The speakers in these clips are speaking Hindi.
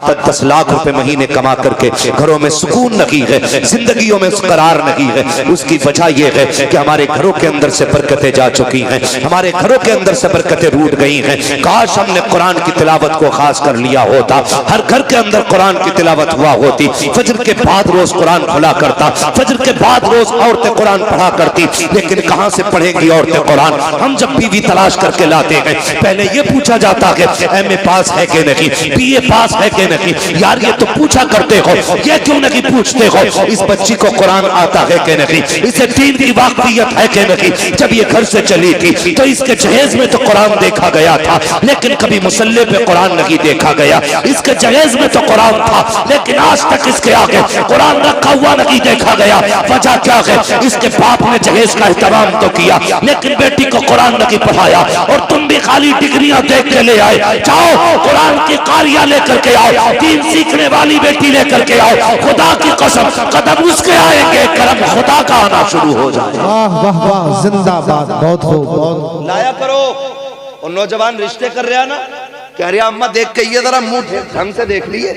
10 लाख रुपए महीने कमा करके घरों में सुकून नहीं है, जिंदगियों में करार नहीं है। उसकी वजह यह है कि हमारे घरों के अंदर से बरकतें जा चुकी हैं, हमारे घरों के अंदर से बरकतें रूठ गई हैं। काश हमने कुरान की तिलावत को खास कर लिया होता, हर घर के अंदर कुरान की तिलावत हुआ होती, फजर के बाद रोज कुरान खुला करता, फजर के बाद रोज औरतें कुरान पढ़ा करती। लेकिन कहां से पढ़ेंगी औरतें कुरान? हम जब बीवी तलाश करके लाते हैं पहले ये पूछा जाता है एमए पास है कि नहीं, बीए पास है कि नहीं। यार ये तो पूछा करते हो, ये क्यों नहीं पूछते हो इस बच्ची को कुरान आता है कि नहीं, इसे दीन की वाकफियत है कि नहीं। जब ये घर से चली थी तो इसके जहेज में तो कुरान देखा गया था, लेकिन कभी मुसल्ले पे कुरान नहीं देखा गया। इसके जहेज में तो कुरान था, लेकिन आज तक इसके आगे कुरान रखा हुआ नहीं देखा गया। वजह क्या है? इसके बाप ने जहेज का एहतराम तो किया, लेकिन बेटी को कुरान नहीं पढ़ाया। और तुम भी खाली डिग्रियां देख के ले आए। जाओ कुरान की कारियां लेकर के आओ, दीन सीखने वाली बेटी लेकर के आओ। खुदा की कसम कदम उसके आएंगे, करम खुदा का आना शुरू हो जाए। वाह वाह वाह, जिंदाबाद। बहुत खूब, बहुत लाया करो। और नौजवान रिश्ते कर रहा ना, कह रहा अम्मा देख के ये जरा मुंह ढंग से देख लिए,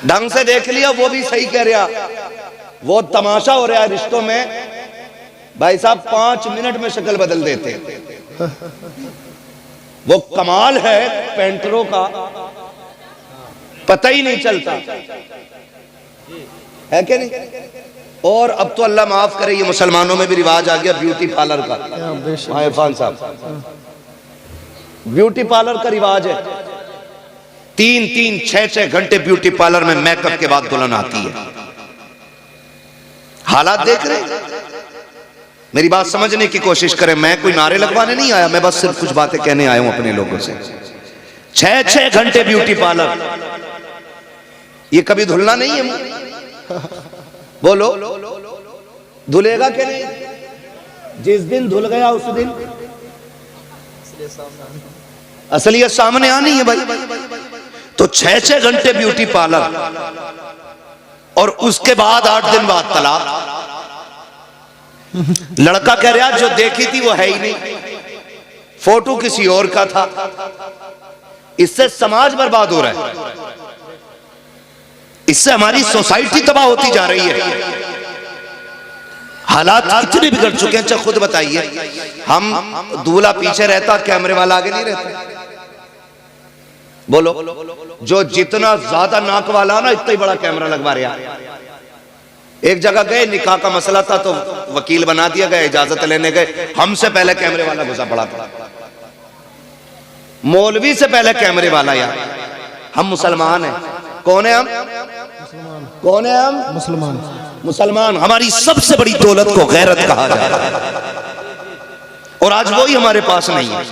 ढंग से देख लिया। वो भी सही कह रहा, वो तमाशा हो रहा है रिश्तों में। भाई साहब 5 मिनट में शक्ल बदल देते हैं। वो कमाल है पेंटरों का, पता ही नहीं चलता है कि नहीं। और अब तो अल्लाह माफ करे, ये मुसलमानों में भी रिवाज आ गया ब्यूटी पार्लर का। इरफान साहब, ब्यूटी पार्लर का रिवाज है। 3-3, 6-6 घंटे ब्यूटी पार्लर में मेकअप के बाद दुल्हन आती है। हालात देख रहे, मेरी बात समझने की कोशिश करें। मैं कोई नारे लगवाने नहीं आया, मैं बस सिर्फ कुछ बातें कहने आया हूं अपने लोगों से। 6-6 घंटे ब्यूटी पार्लर, ये कभी धुलना नहीं है? बोलो धुलेगा कि नहीं? जिस दिन धुल गया उस दिन असलियत सामने आनी है भाई। तो 6-6 घंटे ब्यूटी पार्लर, और उसके बाद 8 दिन बाद तलाक। लड़का कह रहा जो देखी थी वो है ही नहीं, फोटो किसी और का था। इससे समाज बर्बाद हो रहा है, इससे हमारी सोसाइटी तबाह होती जा रही है। हालात इतने बिगड़ चुके हैं। अच्छा खुद बताइए, हम दूल्हा पीछे रहता, कैमरे वाला आगे नहीं रहता। बोलो, जो जितना ज्यादा नाक वाला ना इतना ही बड़ा कैमरा लगवा रहा। एक जगह गए, निकाह का मसला था तो वकील बना दिया गया, इजाजत लेने गए, हमसे पहले कैमरे वाला घुसा पड़ा था। मौलवी से पहले कैमरे वाला। यार हम मुसलमान हैं। कौन है हम? कौन है हम? मुसलमान। मुसलमान। हमारी सबसे बड़ी दौलत को गैरत कहा जाता है, और आज वही हमारे पास नहीं है।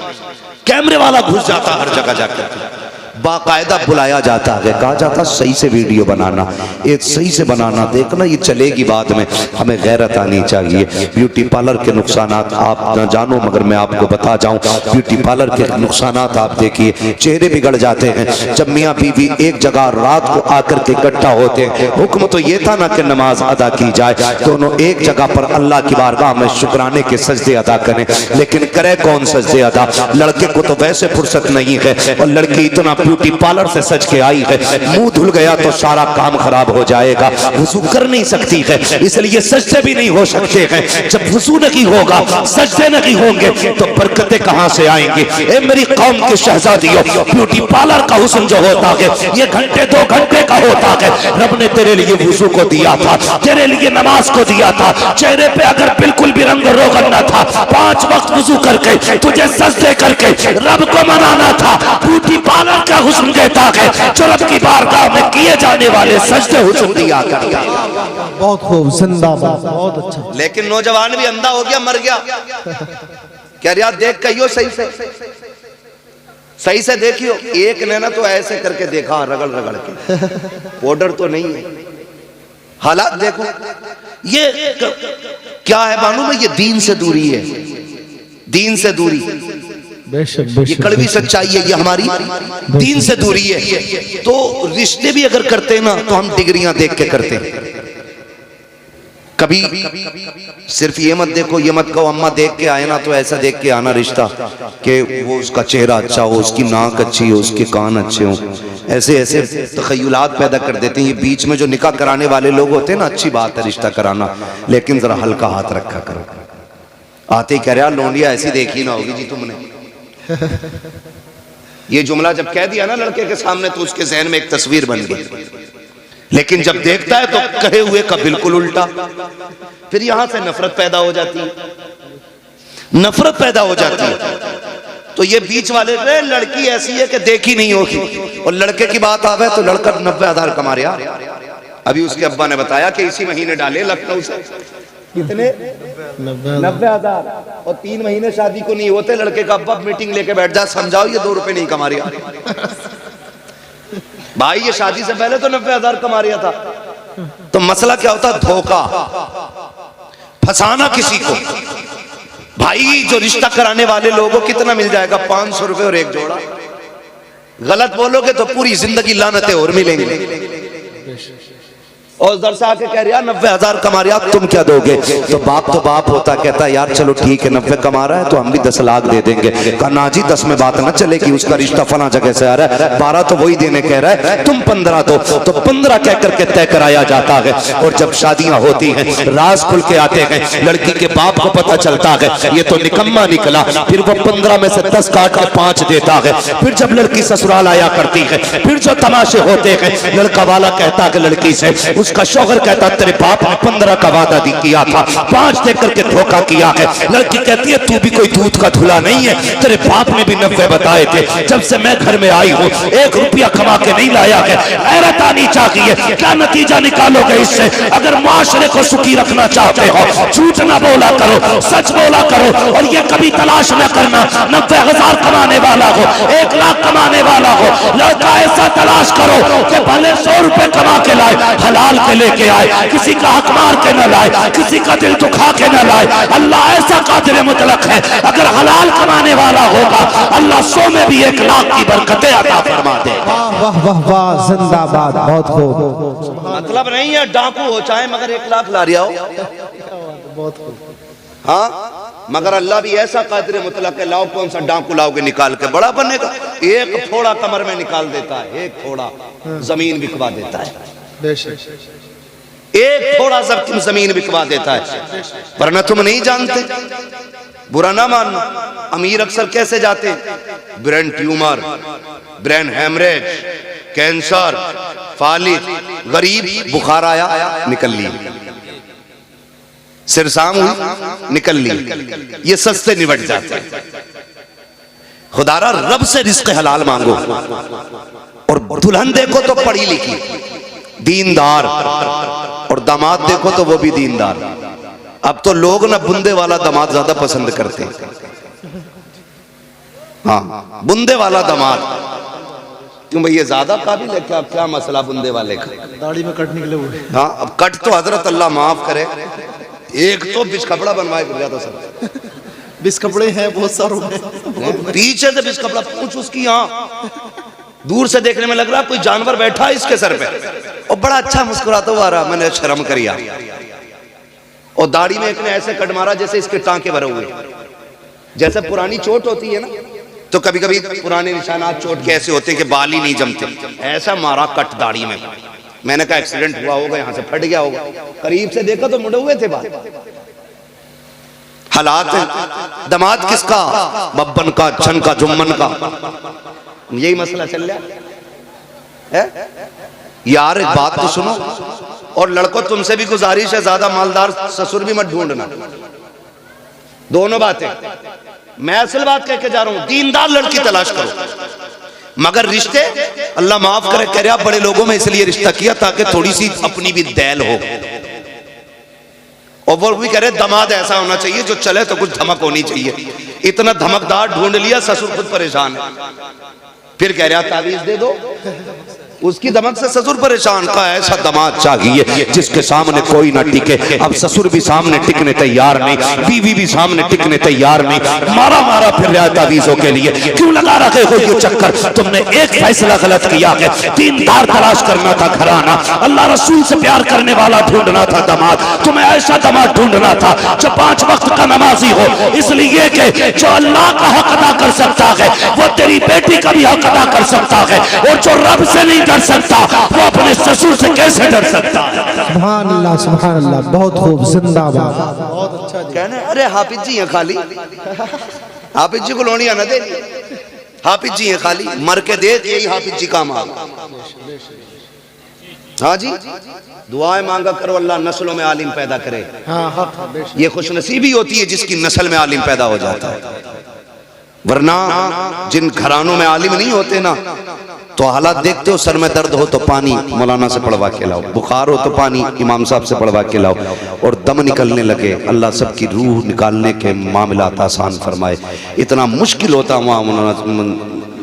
कैमरे वाला घुस जाता हर जगह जाकर, बाकायदा बुलाया जाता है, कहा जाता सही से वीडियो बनाना, ये सही से बनाना, देखना ये चलेगी बाद में। हमें गैरत आनी चाहिए। ब्यूटी पार्लर के नुकसानात आप न जानो, मगर मैं आपको बता जाऊं, ब्यूटी पार्लर के नुकसानात आप देखिए। चेहरे बिगड़ जाते हैं। जब मियाँ बीवी एक जगह रात को आकर के इकट्ठा होते हैं, हुक्म तो ये था ना कि नमाज अदा की जाए, दोनों एक जगह पर अल्लाह की बारगाह में शुक्राने के सजदे अदा करें। लेकिन करे कौन सजदे अदा? लड़के को तो वैसे फुर्सत नहीं है, और लड़की इतना ब्यूटी पार्लर से सज के आई है, मुंह धुल गया तो सारा काम खराब हो जाएगा। वुजू कर नहीं सकती है, इसलिए सजदे भी नहीं हो सकते हैं। जब वुजू नहीं होगा, सजदे नहीं होंगे, तो बरकतें कहां से आएंगी? ए मेरी कौम के शहजादियों, ब्यूटी पार्लर का हुस्न जो होता है ये घंटे 2 घंटे का होता है। रब ने तेरे लिए वुजू को दिया था, तेरे लिए नमाज को दिया था। चेहरे पे अगर बिल्कुल भी रंग रोगन न था, 5 वक्त वुजू करके तुझे सजदे करके रब को मनाना था। ब्यूटी पार्लर का हुस्न कहता है जो रब की बारगाह में किए जाने वाले सजदे हुस्न दिया करता है। बहुत खूब, जिंदाबाद। बहुत अच्छा। लेकिन नौजवान भी अंधा हो गया, मर गया। क्या यार देख कहियो, सही से देखियो। एक ने ना तो ऐसे करके देखा, रगड़ रगड़ के, पाउडर तो नहीं है। हालात देखो, ये क्या है मालूम है? ये दीन से दूरी है, दीन से दूरी। बेशक, ये बेशक, कड़वी सच्चाई है, ये हमारी दीन से दूरी है। तो रिश्ते भी अगर करते हैं ना तो हम डिग्रियां देख के करते हैं। कभी सिर्फ ये मत देखो, ये मत कहो अम्मा देख के आए ना तो ऐसा देख के आना रिश्ता कि वो उसका चेहरा अच्छा हो, उसकी नाक अच्छी हो, उसके कान अच्छे हो। ऐसे ऐसे तखय्युलात पैदा कर देते हैं। ये बीच में जो निकाह कराने वाले लोग होते हैं ना, अच्छी बात है रिश्ता कराना, लेकिन जरा हल्का हाथ रखा करो। आते ही कह रहा लोंडिया ऐसी देखी ना होगी जी तुमने। ये जुमला जब कह दिया ना लड़के के सामने तो उसके जहन में एक तस्वीर बन गई, लेकिन जब देखता है तो कहे हुए का बिल्कुल उल्टा। फिर यहां से नफरत पैदा हो जाती है, नफरत पैदा हो जाती है। तो ये बीच वाले लड़की ऐसी है कि देखी नहीं होगी, और लड़के की बात आवे तो लड़का 90,000 कमा रहा। अभी उसके अब्बा ने बताया कि इसी महीने डाले लखनऊ से कितने 90,000, और 3 महीने शादी को नहीं होते लड़के का अब्बा मीटिंग लेके बैठ जा, समझाओ ये 2 रुपए नहीं कमा रहा भाई, ये शादी से पहले तो 90,000 कमा रहा था। तो मसला क्या होता, धोखा, फंसाना किसी को। भाई जो रिश्ता कराने वाले लोगों को कितना मिल जाएगा, 500 रुपए और एक जोड़ा। गलत बोलोगे तो पूरी जिंदगी लानतें और मिलेंगी। और उधर से आके कह रहा 90,000 कमा रहा, तुम क्या दोगे? तो बाप होता, कहता यार चलो ठीक है 90 कमा रहा है तो हम भी 10 लाख दे देंगे। कहा ना जी 10 में बात ना चलेगी, उसका रिश्ता फला जगह से आ रहा है, 12 तो वही देने कह रहा है, तुम 15 दो। तो 15 कह करके तय कराया जाता है। और जब शादियां होती हैं, राज खुल के आते हैं, लड़की के बाप को पता चलता है ये तो निकम्मा निकला, फिर वो 15 में से 10 काट के 5 देता है। फिर जब लड़की ससुराल आया करती है, फिर जो तमाशे होते हैं, लड़का वाला कहता है लड़की से, उसका शौहर कहता तेरे बाप ने 15 का वादा किया था, 5 दे करके धोखा किया है। लड़की कहती है तू भी कोई दूध का धुला नहीं है, तेरे बाप ने भी 90 बताए थे, जब से मैं घर में आई हूँ 1 रुपया कमा के नहीं लाया है। गैरत आनी चाहिए। क्या नतीजा निकालोगे इससे? अगर माशरे को सुखी रखना चाहते हो, झूठ ना बोला करो, सच बोला करो। और ये कभी तलाश न करना 90,000 कमाने वाला हो, 1 लाख कमाने वाला हो, लड़का ऐसा तलाश करो कि भले 100 रुपए कमा के लाए, हलाल के लेके आए, किसी का हक मार के न लाए, किसी का दिल दुखा के न लाए। अल्लाह ऐसा कादिर मुतलक है, अगर हलाल कमाने वाला होगा अल्लाह 100 में भी 1 लाख की बरकतें अता फरमा दे। वाह वाह वाह, जिंदाबाद, बहुत खूब। मतलब नहीं है डाकू हो चाहे मगर 1 लाख ला रहा हो, बहुत खूब। हाँ, मगर अल्लाह भी ऐसा कादिर मुतलक है, लाओ कौन सा डाकू लाओगे निकाल के बड़ा बनेगा। 1 थोड़ा कमर में निकाल देता है, 1 थोड़ा जमीन बिकवा देता है, 1 थोड़ा जमीन बिकवा देता है। वरना तुम नहीं जानते, बुरा ना मानना। अमीर अक्सर कैसे जाते, brain tumour, brain haemorrhage, cancer, फालिज। गरीब बुखार आया निकल ली, सिरसाम हुई निकल ली, ये सस्ते निबट जाते हैं। खुदारा रब से रिस्क हलाल मांगो। और दुल्हन देखो तो पढ़ी लिखी, दीनदार, और दामाद देखो तो वो भी दीनदार। अब तो लोग ना बुंदे वाला दामाद ज्यादा पसंद करते हैं। हाँ, बुंदे वाला दामाद। क्यों भैया ज्यादा काबिल है क्या? क्या मसला बुंदे वाले का? दाढ़ी में कट निकले हुए। हाँ, अब कट तो हजरत अल्लाह माफ करे, एक तो बिच कपड़ा बनवाए कर जाता सर, बिस कपड़े हैं बहुत सारे, पीछे से बिच कपड़ा पूछ उसकी, यहाँ दूर से देखने में लग रहा कोई जानवर बैठा है इसके सर पे, और बड़ा अच्छा मुस्कुराता हुआ रहा। मैंने शर्म करिया, और दाढ़ी में एक ने ऐसे कट मारा जैसे इसके टांके भरे हुए। जैसे पुरानी चोट होती है ना, तो कभी कभी पुराने निशानात चोट के ऐसे होते हैं कि बाल ही नहीं जमते, ऐसा मारा कट दाढ़ी में। मैंने कहा एक्सीडेंट हुआ होगा, यहाँ से फट गया होगा। करीब से देखा तो मुड़े हुए थे बाल। हालात है। दामाद किसका? बब्बन का, छन का, जुम्मन का। यही मसला चल रहा है यार। एक बात तो सुनो, और लड़कों तुमसे भी गुजारिश है, ज्यादा मालदार ससुर भी मत ढूंढना। दोनों बातें मैं असल बात कह के जा रहा हूं, दीनदार लड़की तलाश करो। मगर रिश्ते अल्लाह माफ करे, कह रहा बड़े लोगों में इसलिए रिश्ता किया ताकि थोड़ी सी अपनी भी दैल हो। और वो भी कह रहे दामाद ऐसा होना चाहिए जो चले तो कुछ धमक होनी चाहिए। इतना धमकदार ढूंढ लिया, ससुर खुद परेशान है। फिर कह रहा तावीज दे दो, उसकी दमक से ससुर परेशान का ऐसा दामाद चाहिए जिसके सामने कोई ना टिके। अब ससुर भी सामने टिकने तैयार नहीं, बीवी भी सामने टिकने तैयार नहीं, मारा मारा फिर रहा तावीज़ों के लिए। क्यों लगा रखे हो ये चक्कर? तुमने एक फैसला गलत किया है, दीनदार तलाश करना था घराना, अल्लाह रसूल से प्यार करने वाला ढूंढना था दामाद, तुम्हें ऐसा दामाद ढूंढना था जो 5 वक्त का नमाजी हो, इसलिए कि जो अल्लाह का हक अदा कर सकता है वो तेरी बेटी का भी हक अदा कर सकता है, और जो रब से नहीं डर सकता वो अपने ससुर से कैसे डर सकता है? सुभान अल्लाह, बहुत खूब, जिंदाबाद। बहुत अच्छा कहने अरे हाफिज जी हैं खाली, हाफिज जी को लोनिया न दे, हाफिज जी हैं खाली, मर के देख यही हाफिज जी काम आ। हाँ जी, दुआएं मांगा करो अल्लाह नस्लों में आलिम पैदा करे। ये खुशनसीबी होती है जिसकी नस्ल में आलिम पैदा हो जाता है, वरना जिन घरानों में आलिम नहीं होते ना तो हालात देखते हो, सर में दर्द हो तो पानी मौलाना से पढ़वा के लाओ, बुखार हो तो पानी इमाम साहब से पढ़वा के लाओ, और दम निकलने लगे अल्लाह सबकी रूह निकालने के मामलात आसान फरमाए। इतना मुश्किल होता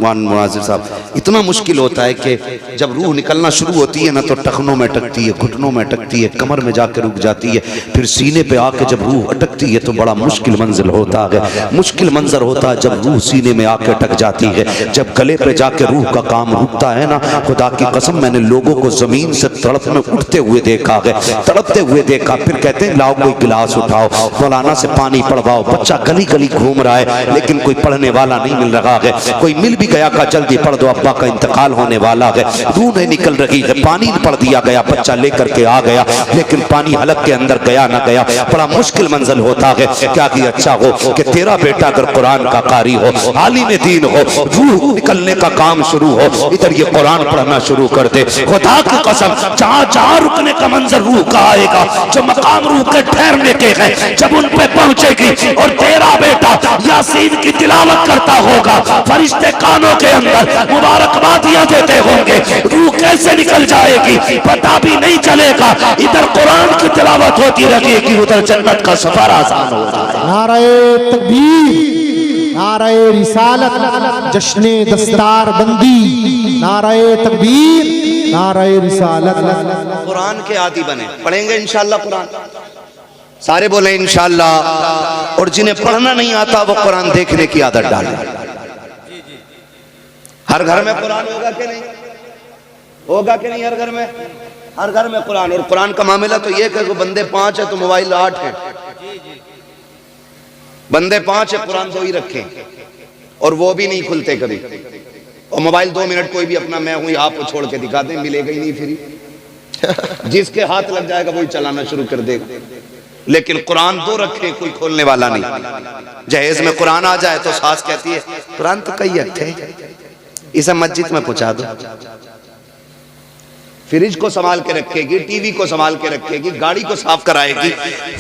वहाँ मुनाजिर साहब, इतना मुश्किल होता है कि जब रूह निकलना शुरू होती है ना तो टखनों में अटकती है, घुटनों में अटकती है, कमर में जाकर रुक जाती है, फिर सीने पे आके जब रूह अटकती है तो बड़ा मुश्किल मंजिल होता है। मुश्किल मंजर होता है जब रूह सीने में आके अटक जाती है, जब गले पे जाके रूह का काम रुकता है ना। खुदा की कसम मैंने लोगों को जमीन से तड़प में उठते हुए देखा है, तड़पते हुए देखा, फिर कहते हैं लाओ कोई गिलास उठाओ, मौलाना से पानी पढ़वाओ, बच्चा गली गली घूम रहा है लेकिन कोई पढ़ने वाला नहीं मिल रहा है, कोई मिल भी गया का जल्दी पढ़ दो अब्बा का इंतकाल होने वाला है, रूह नहीं निकल रही है, पानी पढ़ दिया गया, बच्चा लेकर के आ गया लेकिन पानी हलक के अंदर गया ना गया, बड़ा मुश्किल मंजिल होता है। क्या कि अच्छा हो कि तेरा बेटा अगर कुरान का कारी हो, आलिम दीन हो, रूह निकलने का काम शुरू हो, इधर ये कुरान पढ़ना शुरू कर दे। खुदा की कसम जहाँ जहाँ रुकने का मंजर रूह का आएगा, जो मकाम रूह के ठहरने के हैं, जब उन पे पहुंचेगी और तेरा बेटा यासीन की तिलावत करता होगा, फरिश्ते कानों के अंदर मुबारकबादियां देते होंगे, रूह कैसे निकल जाएगी पता भी नहीं चलेगा। इधर कुरान की तिलावत होती रहेगी, उधर जन्नत का सफर आसान होता है। नाराए तकबीर, नाराए रिसालत, जश्ने दस्तार बंदी, नाराए तकबीर, नाराए रिसालत। कुरान के आदी बने, पढ़ेंगे इंशाअल्लाह कुरान, सारे बोले इंशाअल्लाह। और जिन्हें पढ़ना नहीं आता वो कुरान देखने की आदत डाले। हर घर में कुरान होगा कि नहीं? होगा कि नहीं? हर घर में, हर घर में कुरान। और कुरान का मामला तो ये कि बंदे 5 है तो मोबाइल 8 है, बंदे 5 है कुरान 2 ही रखे, और वो भी नहीं खुलते कभी, और मोबाइल 2 मिनट कोई भी अपना मैं हूं आपको छोड़ के दिखा दे, मिलेगा ही नहीं फ्री। जिसके हाथ लग जाएगा वही चलाना शुरू कर देगा। लेकिन कुरान 2 रखे, कोई खोलने वाला नहीं। जहेज में कुरान आ जाए तो सास कहती है कुरान तो कई रखे, इसे मस्जिद में पहुंचा दो। फ्रिज को संभाल के रखेगी, टीवी को संभाल के रखेगी, गाड़ी को साफ कराएगी,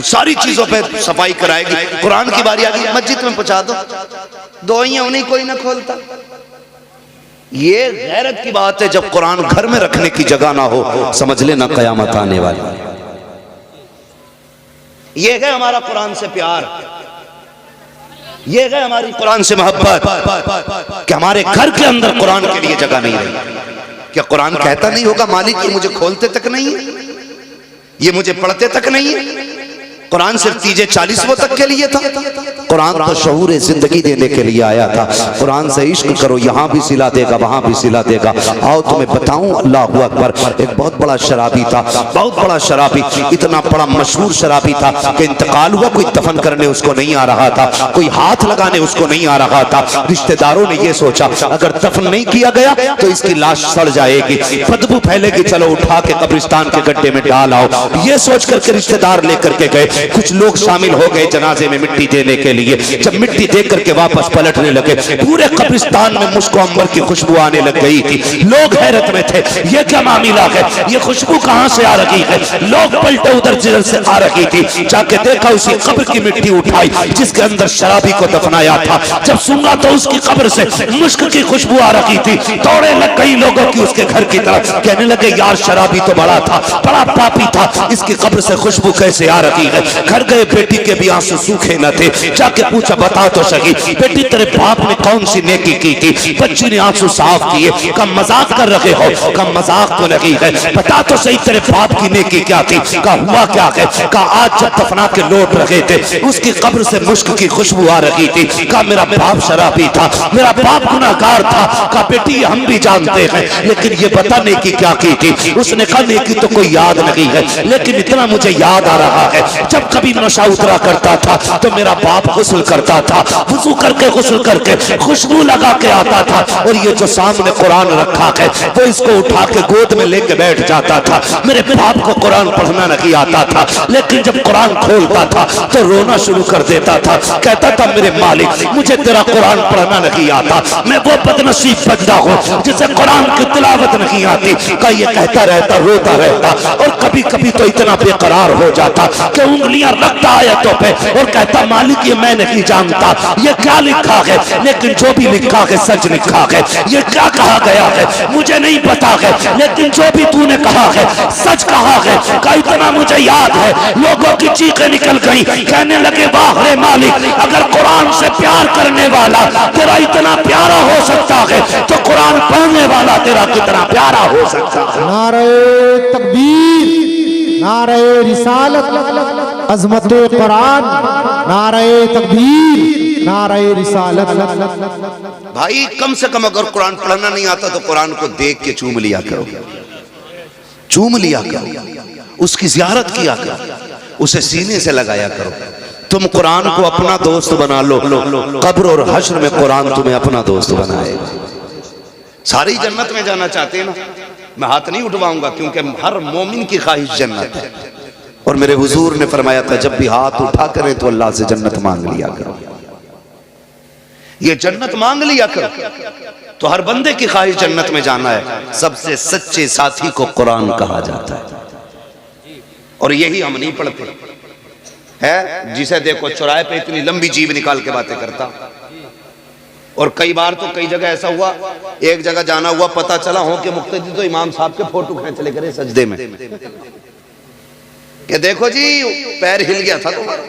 सारी चीजों पे सफाई कराएगी। कुरान की बारी आ गई मस्जिद में पहुंचा दो, 2 ही उन्हीं कोई ना खोलता। ये गैरत की बात है। जब कुरान घर में रखने की जगह ना हो, समझ लेना कयामत आने वाली। ये है हमारा कुरान से प्यार, ये है हमारी कुरान से मोहब्बत कि हमारे घर के अंदर कुरान के लिए जगह नहीं रही। क्या कुरान कहता नहीं होगा मालिक ये मुझे खोलते तक नहीं है, ये मुझे पढ़ते तक नहीं है? कुरान सिर्फ 40वां तक के लिए था। कुरान तो शऊर जिंदगी देने के लिए आया था। कुरान से इश्क करो, यहाँ भी सिला देगा, वहाँ भी सिला देगा। आओ तुम्हें बताऊं, अल्लाह अकबर। एक बहुत बड़ा शराबी था, बहुत बड़ा शराबी, इतना बड़ा मशहूर शराबी था कि इंतकाल हुआ, कोई दफन करने उसको नहीं आ रहा था, कोई हाथ लगाने उसको नहीं आ रहा था। रिश्तेदारों ने यह सोचा अगर दफन नहीं किया गया तो इसकी लाश सड़ जाएगी, बदबू फैलेगी, चलो उठा के कब्रिस्तान के गड्ढे में डाल आओ। ये सोच करके रिश्तेदार लेकर के गए। कुछ लोग शामिल हो गए जनाजे में मिट्टी देने के लिए। जब मिट्टी दे करके वापस पलटने लगे, पूरे कब्रिस्तान में मुश्को अंबर की खुशबू आने लग गई थी। लोग हैरत में थे, ये क्या मामला है, ये खुशबू कहां से आ रही है? लोग पलटे उधर जिधर से आ रही थी। जाके देखा उसी कब्र की मिट्टी उठाई जिसके अंदर शराबी को दफनाया था। जब सुना तो उसकी कब्र से मुश्क की खुशबू आ रही थी। दौड़े लग कई लोगों की उसके घर की तरफ, कहने लगे यार शराबी तो बड़ा था, बड़ा पापी था, इसकी कब्र से खुशबू कैसे आ रही है? घर गए, बेटी के भी आंसू सूखे न थे। जाके पूछा, बता तो सही बेटी, तेरे बाप ने कौन सी नेकी की थी? बच्ची ने आंसू साफ किए। कहा मजाक कर रहे हो? कहा मजाक तो नहीं है, बता तो सही तेरे बाप की नेकी क्या थी? कहा हुआ क्या है? कहा आज जब दफना के लौट रहे थे, उसकी कब्र से मुश्क की खुशबू आ रही थी। कहा मेरा बाप शराबी था, मेरा बाप गुनाहगार था। कहा बेटी हम भी जानते हैं, लेकिन ये बता नेकी क्या की थी? उसने कहा नेकी तो कोई याद नहीं है, लेकिन इतना मुझे याद आ रहा है, जब कभी नशा उतरा करता था तो मेरा बाप गुस्ल करता था, वुजू करके गुस्ल करके खुशबू लगा के आता था, और ये जो सामने कुरान रखा है वो इसको उठा के गोद में लेके बैठ जाता था। मेरे बाप को कुरान पढ़ना नहीं आता था, लेकिन जब कुरान खोलता था तो रोना शुरू कर देता था। कहता था मेरे मालिक मुझे तेरा कुरान पढ़ना नहीं आता, मैं वो बदनसीब बंदा हूँ जिसे कुरान की तिलावत नहीं आती। का ये कहता रहता, रोता रहता, और कभी कभी तो इतना बेकरार हो जाता कि उंगलियां रखता आयतों पे और कहता मालिक ये मैं नहीं जानता ये क्या लिखा है, लेकिन जो भी लिखा है सच लिखा है। ये क्या कहा गया है मुझे नहीं पता है, लेकिन जो भी तूने कहा है सच कहा है। का इतना मुझे याद है, लोगों की चीखें निकल गई, कहने लगे वाह रे मालिक, अगर कुरान से प्यार करने वाला तेरा इतना प्यारा हो सकता है तो कुरान पढ़ने वाला तेरा कितना प्यारा हो सकता है। नारे तकबीर, नारे रिसालत, अजमत कुरान, नारे तकबीर, नारे रिसालत। भाई कम से कम अगर कुरान पढ़ना नहीं आता तो कुरान को देख के चूम लिया करो, चूम लिया करो, उसकी ज़ियारत किया करो, उसे सीने से लगाया करो। तुम कुरान को अपना दोस्त बना लो, कब्र और हश्र में कुरान तुम्हें अपना दोस्त बनाएगा। सारी जन्नत में जाना चाहते हैं ना, मैं हाथ नहीं उठवाऊंगा, क्योंकि हर मोमिन की ख्वाहिश जन्नत है। और मेरे हुजूर ने फरमाया था जब भी हाथ उठा करें तो अल्लाह से जन्नत मांग लिया करो, ये जन्नत मांग लिया करो। तो हर बंदे की ख्वाहिश जन्नत में जाना है। सबसे सच्चे साथी को कुरान कहा जाता है, और यही हम नहीं पढ़ते है। जिसे देखो चौराहे पे इतनी लंबी जीभ निकाल के बातें करता। और कई बार तो कई जगह ऐसा हुआ, एक जगह जाना हुआ, पता चला हो कि मुक्तदी तो इमाम साहब के फोटो खींच ले करे सजदे में, कि देखो जी पैर हिल गया था तुम्हारा,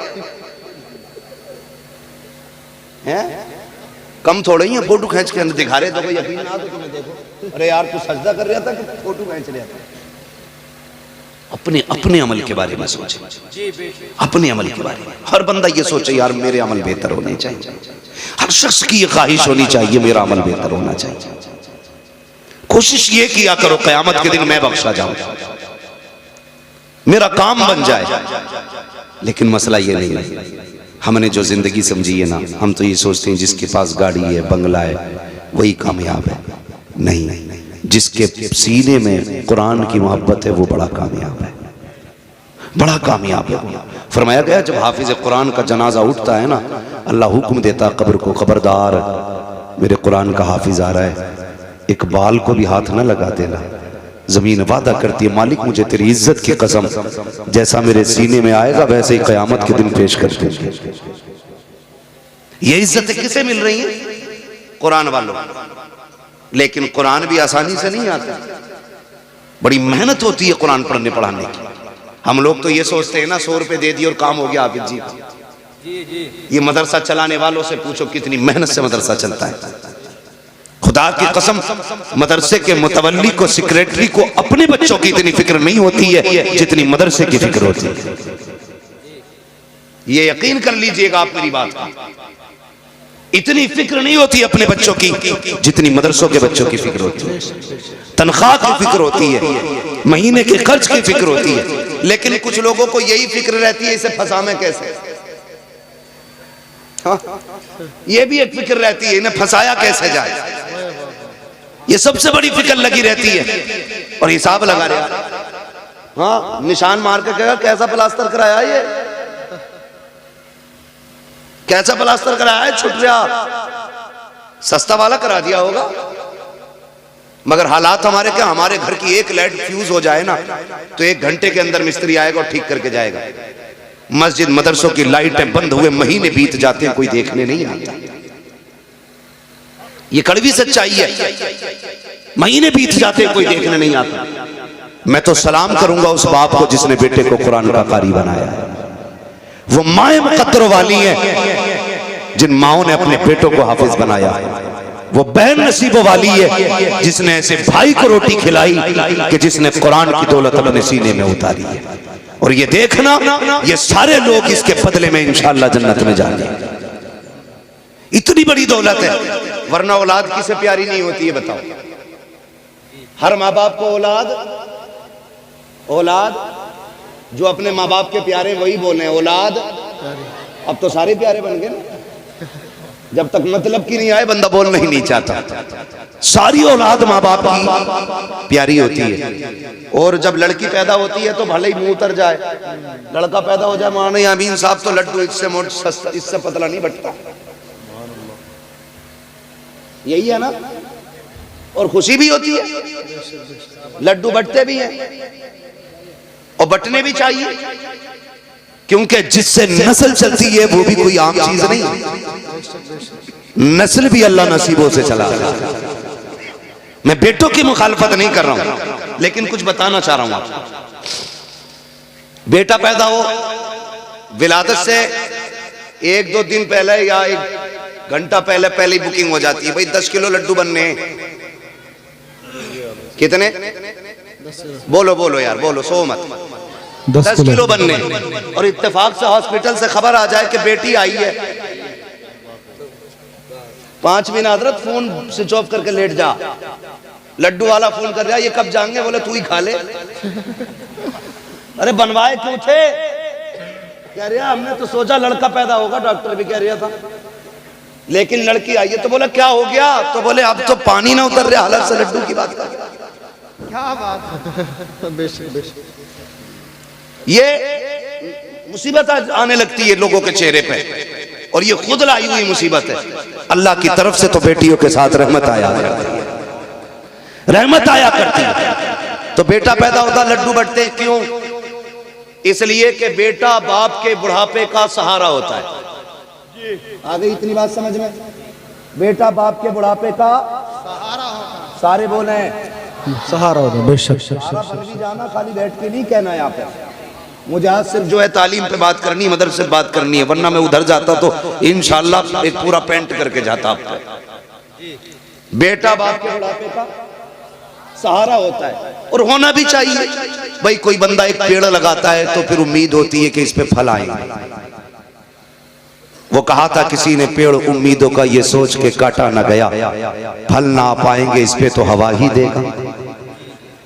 है कम थोड़े ही है फोटो खींच के दिखा रहे, देखो यकीन ना तो तुम्हें, देखो अरे यार तू सजदा कर रहा था कि फोटो खींच रहा था। अपने अपने अमल के बारे में सोचे, अपने अमल के बारे में हर बंदा ये सोचे यार मेरे अमल बेहतर होने चाहिए। हर शख्स की ये ख्वाहिश होनी चाहिए मेरा अमल बेहतर होना चाहिए। कोशिश ये किया करो क़यामत के दिन मैं बख्शा जाऊं, मेरा काम बन जाए। लेकिन मसला ये नहीं है, हमने जो जिंदगी समझी है ना, हम तो ये सोचते हैं जिसके पास गाड़ी है, बंगला है, वही कामयाब है। नहीं, जिसके सीने में कुरान की मोहब्बत है वो बड़ा कामयाब है, बड़ा कामयाब है। फरमाया गया जब हाफिज कुरान का जनाजा उठता है ना, अल्लाह हुक्म देता कब्र को, खबरदार मेरे कुरान का हाफिज आ रहा है, एक बाल को भी हाथ ना लगा देना। जमीन वादा करती है मालिक मुझे तेरी इज्जत की कसम, जैसा मेरे सीने में आएगा वैसे ही कयामत के दिन पेश कर देंगे। ये इज्जत किसे मिल रही है? कुरान वालों। लेकिन कुरान भी आसानी से नहीं आता, बड़ी मेहनत होती है कुरान पढ़ने पढ़ाने की। हम लोग तो ये सोचते हैं ना 100 रुपए दे दिए और काम हो गया हाफिज जी। ये मदरसा चलाने वालों से पूछो कितनी मेहनत से मदरसा चलता है। खुदा की कसम मदरसे के मुतवल्ली को, सेक्रेटरी को अपने बच्चों की इतनी फिक्र नहीं होती है जितनी मदरसे की फिक्र होती है। ये यकीन कर लीजिएगा आप मेरी बात का, इतनी फिक्र नहीं होती अपने बच्चों की जितनी मदरसों के बच्चों की फिक्र होती है। तनख्वाह की फिक्र होती है, महीने के खर्च की फिक्र होती है। लेकिन कुछ लोगों को यही फिक्र रहती है इसे फंसावे कैसे। हाँ? ये भी एक फिक्र रहती है इन्हें फंसाया कैसे जाए, ये सबसे बड़ी फिक्र लगी रहती है। और हिसाब लगा रहा, हाँ निशान मार के कहेगा कैसा प्लास्टर कराया, ये कैसा प्लास्टर कराया है, छुट रहा सस्ता वाला करा दिया होगा। मगर हालात हमारे क्या, हमारे घर की एक लाइट फ्यूज हो जाए ना तो 1 घंटे के अंदर मिस्त्री आएगा और ठीक करके जाएगा। मस्जिद मदरसों की लाइटें बंद हुए महीने बीत जाते हैं, कोई देखने नहीं आता। ये कड़वी सच्चाई है, महीने बीत जाते हैं कोई देखने नहीं आता। मैं तो सलाम करूंगा उस बाप को जिसने बेटे को कुरान का कारी बनाया है। वो माएं मुकद्दरों वाली हैं जिन माओं ने अपने बेटों को हाफिज बनाया। वो बहन नसीबों वाली है जिसने ऐसे भाई को रोटी खिलाई कि जिसने कुरान की दौलत अपने सीने में उतारी है। और ये देखना, ये सारे लोग इसके बदले में इंशाअल्लाह जन्नत में जाएंगे। इतनी बड़ी दौलत है, वरना औलाद किसे प्यारी नहीं होती है बताओ? हर माँ बाप को औलाद जो अपने माँ बाप के प्यारे वही बोले औलाद। अब तो सारे प्यारे बन गए ना, जब तक मतलब की नहीं आए बंदा बोलना ही नहीं चाहता। सारी औलाद माँ बाप की प्यारी होती है। और जब लड़की पैदा होती है तो भले ही मुंह उतर जाए, लड़का पैदा हो जाए माने अमीन साहब तो लड्डू इससे पतला नहीं बटता। यही है ना। और खुशी भी होती है, लड्डू बटते भी हैं और बटने भी चाहिए, क्योंकि जिससे नस्ल चलती है वो भी कोई आम चीज नहीं, नस्ल भी अल्लाह नसीबों से चला। मैं बेटों की मुखालफत नहीं कर रहा हूं, लेकिन कुछ बताना चाह रहा हूं आपको। बेटा पैदा हो, विलादत से 1-2 दिन पहले या 1 घंटा पहले ही बुकिंग हो जाती है, भाई 10 किलो लड्डू बनने हैं। कितने? बोलो यार, बोलो, सो मत। 10 किलो बनने। और इत्तेफाक से हॉस्पिटल से खबर आ जाए कि बेटी आई है, 5 मिनट हजरत फोन स्विच ऑफ करके लेट जा। लड्डू वाला फोन कर रहा है, ये कब जाएंगे? बोले तू ही खा ले। अरे बनवाए क्यों थे? कह रहा हमने तो सोचा लड़का पैदा होगा, डॉक्टर भी कह रहा था, लेकिन लड़की आई है। तो बोला क्या हो गया? तो बोले अब तो पानी ना उतर रहा, हालत से लड्डू की बात कर। क्या बात। बेशक ये मुसीबत आने लगती है लोगों के चेहरे पे, और ये खुद लाई हुई मुसीबत है। अल्लाह की तरफ से तो बेटियों के साथ रहमत आया करती है। तो बेटा पैदा होता, लड्डू बटते क्यों? इसलिए कि बेटा बाप के बुढ़ापे का सहारा होता है। आ गई इतनी बात समझ में? बेटा बाप के बुढ़ापे का सहारा होता है। सारे बोले सहारा होता है। बेशक जाना, खाली बैठ के नहीं कहना। यहाँ पे मुझे आज सिर्फ जो है तालीम पे बात करनी है, मदरसे पे बात करनी है, वरना मैं उधर जाता तो इंशाअल्लाह एक पूरा पेंट करके जाता आपको। बेटा बाप के बुढ़ापे का सहारा होता है, और होना भी चाहिए। भाई कोई बंदा एक पेड़ लगाता है तो फिर उम्मीद होती है कि इस पे फल आएंगे। वो कहा था किसी ने, पेड़ उम्मीदों का ये सोच के काटा ना गया, फल ना पाएंगे इस पे तो हवा ही देगा।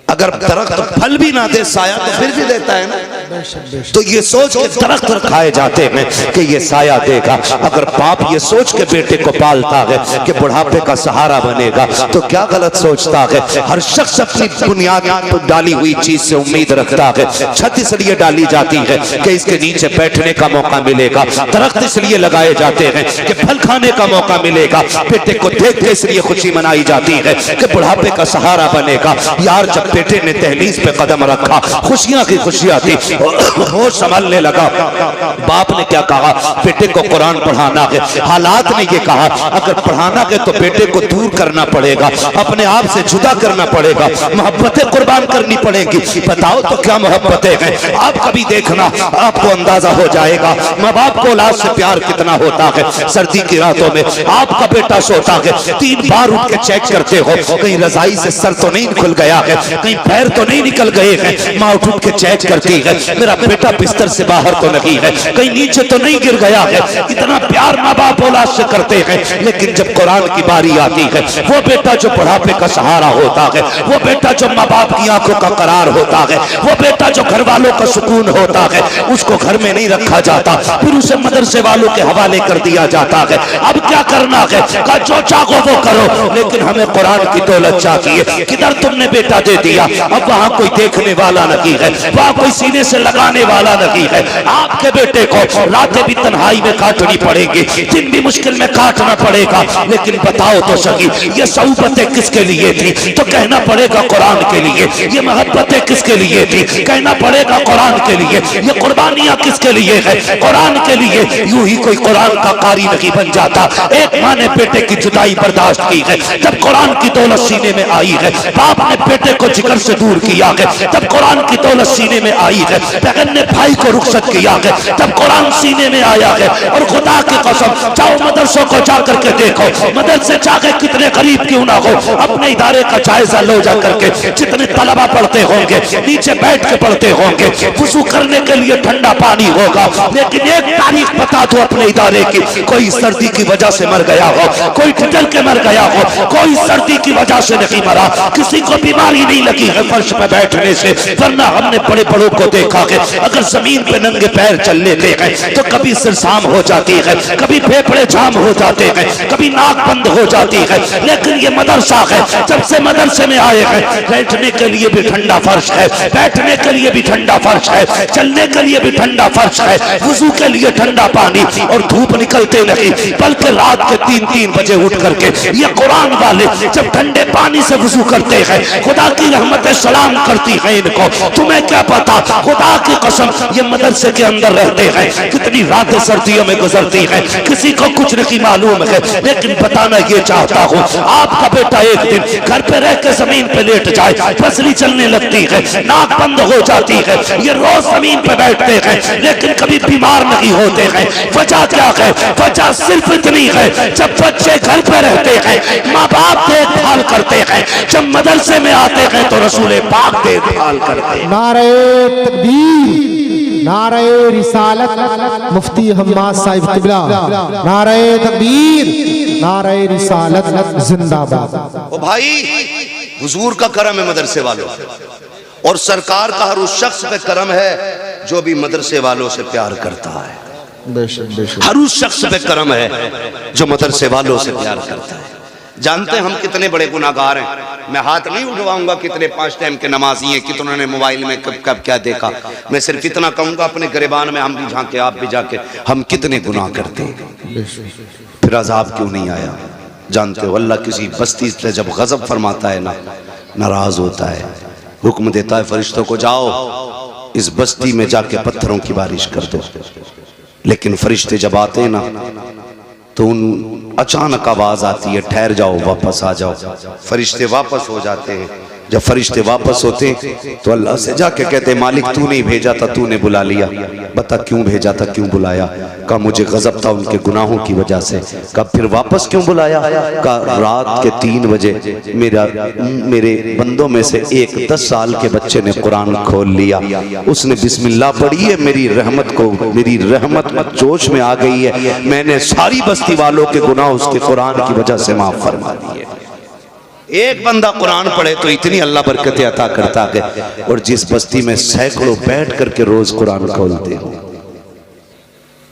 अगर दरख्त फल भी ना दे, साया तो फिर भी देता है ना। तो ये सोच के दरख्त खाए जाते हैं कि ये साया देगा। अगर बाप ये सोच के बेटे को पालता है कि बुढ़ापे का सहारा बनेगा, तो क्या गलत सोचता है। हर शख्स अपनी बुनियाद पर डाली हुई चीज से उम्मीद रखता है। छत इसलिए डाली जाती है कि इसके नीचे बैठने का मौका मिलेगा, दरख्त इसलिए लगाए जाते हैं कि फल खाने का मौका मिलेगा, बेटे को देख के इसलिए खुशी मनाई जाती है कि बुढ़ापे का सहारा बनेगा। यार जब बेटे ने दहलीज पे कदम रखा, खुशियां की खुशियां थी, होश संभलने लगा, बाप ने क्या कहा? बेटे को कुरान पढ़ाना है। हालात ने ये कहा अगर पढ़ाना है तो बेटे को दूर करना पड़ेगा, अपने आप से जुदा करना पड़ेगा, मोहब्बतें कुर्बान करनी पड़ेगी। बताओ तो क्या मोहब्बतें हैं? आप कभी देखना, आपको अंदाजा हो जाएगा माँ बाप को औलाद से प्यार कितना होता है। सर्दी की रातों में आपका बेटा सोता है, 3 बार उठ के चेक करते हो कहीं रजाई से सर तो नहीं खुल गया है, कहीं पैर तो नहीं निकल गए हैं। माँ उठ के चेक करती है मेरा बेटा बिस्तर से बाहर तो नहीं है, कहीं नीचे तो नहीं गिर गया है। इतना प्यार माँ बाप औलाद से करते हैं। लेकिन जब कुरान की बारी आती है, वो बेटा जो बुढ़ापे का सहारा होता है, वो बेटा जो माँ बाप की आंखों का करार होता है, वो बेटा जो घर वालों का सुकून होता है, उसको घर में नहीं रखा जाता, फिर उसे मदरसे वालों के हवाले कर दिया जाता है। अब क्या करना है? का जो चाहो वो करो, लेकिन हमें कुरान की दौलत चाहिए। किधर तुमने बेटा दे दिया, अब वहां कोई देखने वाला नहीं है, वहां कोई सीने से लगाने वाला नहीं है। आपके बेटे को रातें भी तन्हाई में काटनी पड़ेगी, दिन भी मुश्किल में काटना पड़ेगा। लेकिन बताओ तो सही, ये सोबतें किसके लिए थी? तो कहना पड़ेगा कुरान के लिए। ये मोहब्बतें किसके लिए थी? कहना पड़ेगा कुरान के लिए। ये कुर्बानियां किसके लिए है? कुरान के लिए। यूं ही कोई कुरान का कारी नहीं बन जाता। एक माँ ने बेटे की जुदाई बर्दाश्त की है, जब कुरान की दौलत सीने में आई है। बाप ने बेटे को जिगर से दूर किया है, जब कुरान की दौलत सीने में आई है। बहन ने भाई को रुखसत किया है, जब कुरान सीने में आया है। और खुदा की कसम, जाओ मदरसों को जाकर के देखो, मदरसे चाहे कितने गरीब क्यों ना हो, अपने इदारे का जायजा लो जा करके। जितने तलबा पढ़ते होंगे नीचे बैठ के पढ़ते होंगे, वुजू करने के लिए ठंडा पानी होगा, लेकिन एक तारीख बता दो अपने इदारे की, कोई सर्दी की वजह से मर गया हो, कोई ठिठुर के मर गया हो, कोई सर्दी की वजह से नहीं मरा, किसी को बीमारी नहीं लगी है फर्श पे बैठने से। वरना हमने बड़े बड़ों को देखा है, अगर जमीन पे नंगे पैर चल लेते हैं तो कभी सिरसाम हो जाती है, कभी फेफड़े जाम हो जाते हैं, कभी नाक बंद हो जाती है। लेकिन ये मदरसा है, जब से मदरसे में आए हैं, बैठने के लिए भी ठंडा फर्श है, बैठने के लिए भी ठंडा फर्श है, चलने के लिए भी ठंडा फर्श है, वुजू के लिए ठंडा पानी, और धूप निकलते नहीं, बल्कि रात के 3-3 बजे उठ करके ये कुरान वाले जब ठंडे पानी से वुजू करते हैं, खुदा की रहमतें सलाम करती हैं इनको। तुम्हें क्या पता, खुदा की कसम, ये मदरसे के अंदर रहते हैं, कितनी रातें सर्दियों में गुजरती हैं, किसी को कुछ नहीं मालूम है। लेकिन बताना ये चाहता हूँ, आपका बेटा एक दिन घर पे रह के जमीन पे लेट जाए, पसली चलने लगती है, नाक बंद हो जाती है, ये रोज जमीन पे बैठते हैं लेकिन कभी बीमार नहीं होते हैं। वजह क्या है? वजह सिर्फ इतनी है, जब बच्चे घर पे रहते हैं माँ बाप देखभाल करते हैं, जब मदरसे में आते हैं तो रसूल पाक देखभाल करते हैं। नारे तकबीर, नारे रिसालत, मुफ्ती हम्माद साहिब किबला, नारे तकबीर, नारे रिसालत जिंदाबाद। ओ भाई, हुजूर का करम है मदरसे वालों, और सरकार का हर उस शख्स पे करम है जो भी मदरसे वालों से प्यार करता है। हर उस शख्स पे करम है जो मदरसे वालों से प्यार करता है। जानते हैं हम कितने बड़े गुनाहगार हैं। मैं हाथ नहीं उठवाऊंगा कितने 5 टाइम के नमाजी हैं, कितनों ने मोबाइल में कब कब क्या देखा। मैं सिर्फ इतना कहूंगा, अपने गिरबान में हम भी झांके, आप भी जाके, हम कितने गुनाह करते हैं, फिर अजाब क्यों नहीं आया? जानते हो, अल्लाह किसी बस्ती से जब गजब फरमाता है ना, नाराज होता है, हुक्म देता है फरिश्तों को, जाओ इस बस्ती में जाके पत्थरों की बारिश कर दो। लेकिन फरिश्ते जब आते हैं ना तो उन अचानक आवाज आती है, ठहर जाओ, वापस आ जाओ। फरिश्ते वापस हो जाते हैं। जब फरिश्ते वापस होते तो अल्लाह से जाके कहते, मालिक तू नहीं भेजा था, तूने बुला लिया, बता क्यों भेजा था, क्यों बुलाया? कहा मुझे गजब था उनके गुनाहों की वजह से। कहा फिर वापस क्यों बुलाया? कहा रात के 3 बजे मेरे बंदों में से एक 10 साल के बच्चे ने कुरान खोल लिया, उसने बिस्मिल्लाह पढ़ी है, मेरी रहमत जोश में आ गई है, मैंने सारी बस्ती वालों के गुनाह उसके कुरान की वजह से माफ फरमा दिए। एक बंदा कुरान पढ़े तो इतनी अल्लाह बरकतें अता करता है, और जिस बस्ती में सैकड़ों बैठ करके रोज कुरान खोलते हो,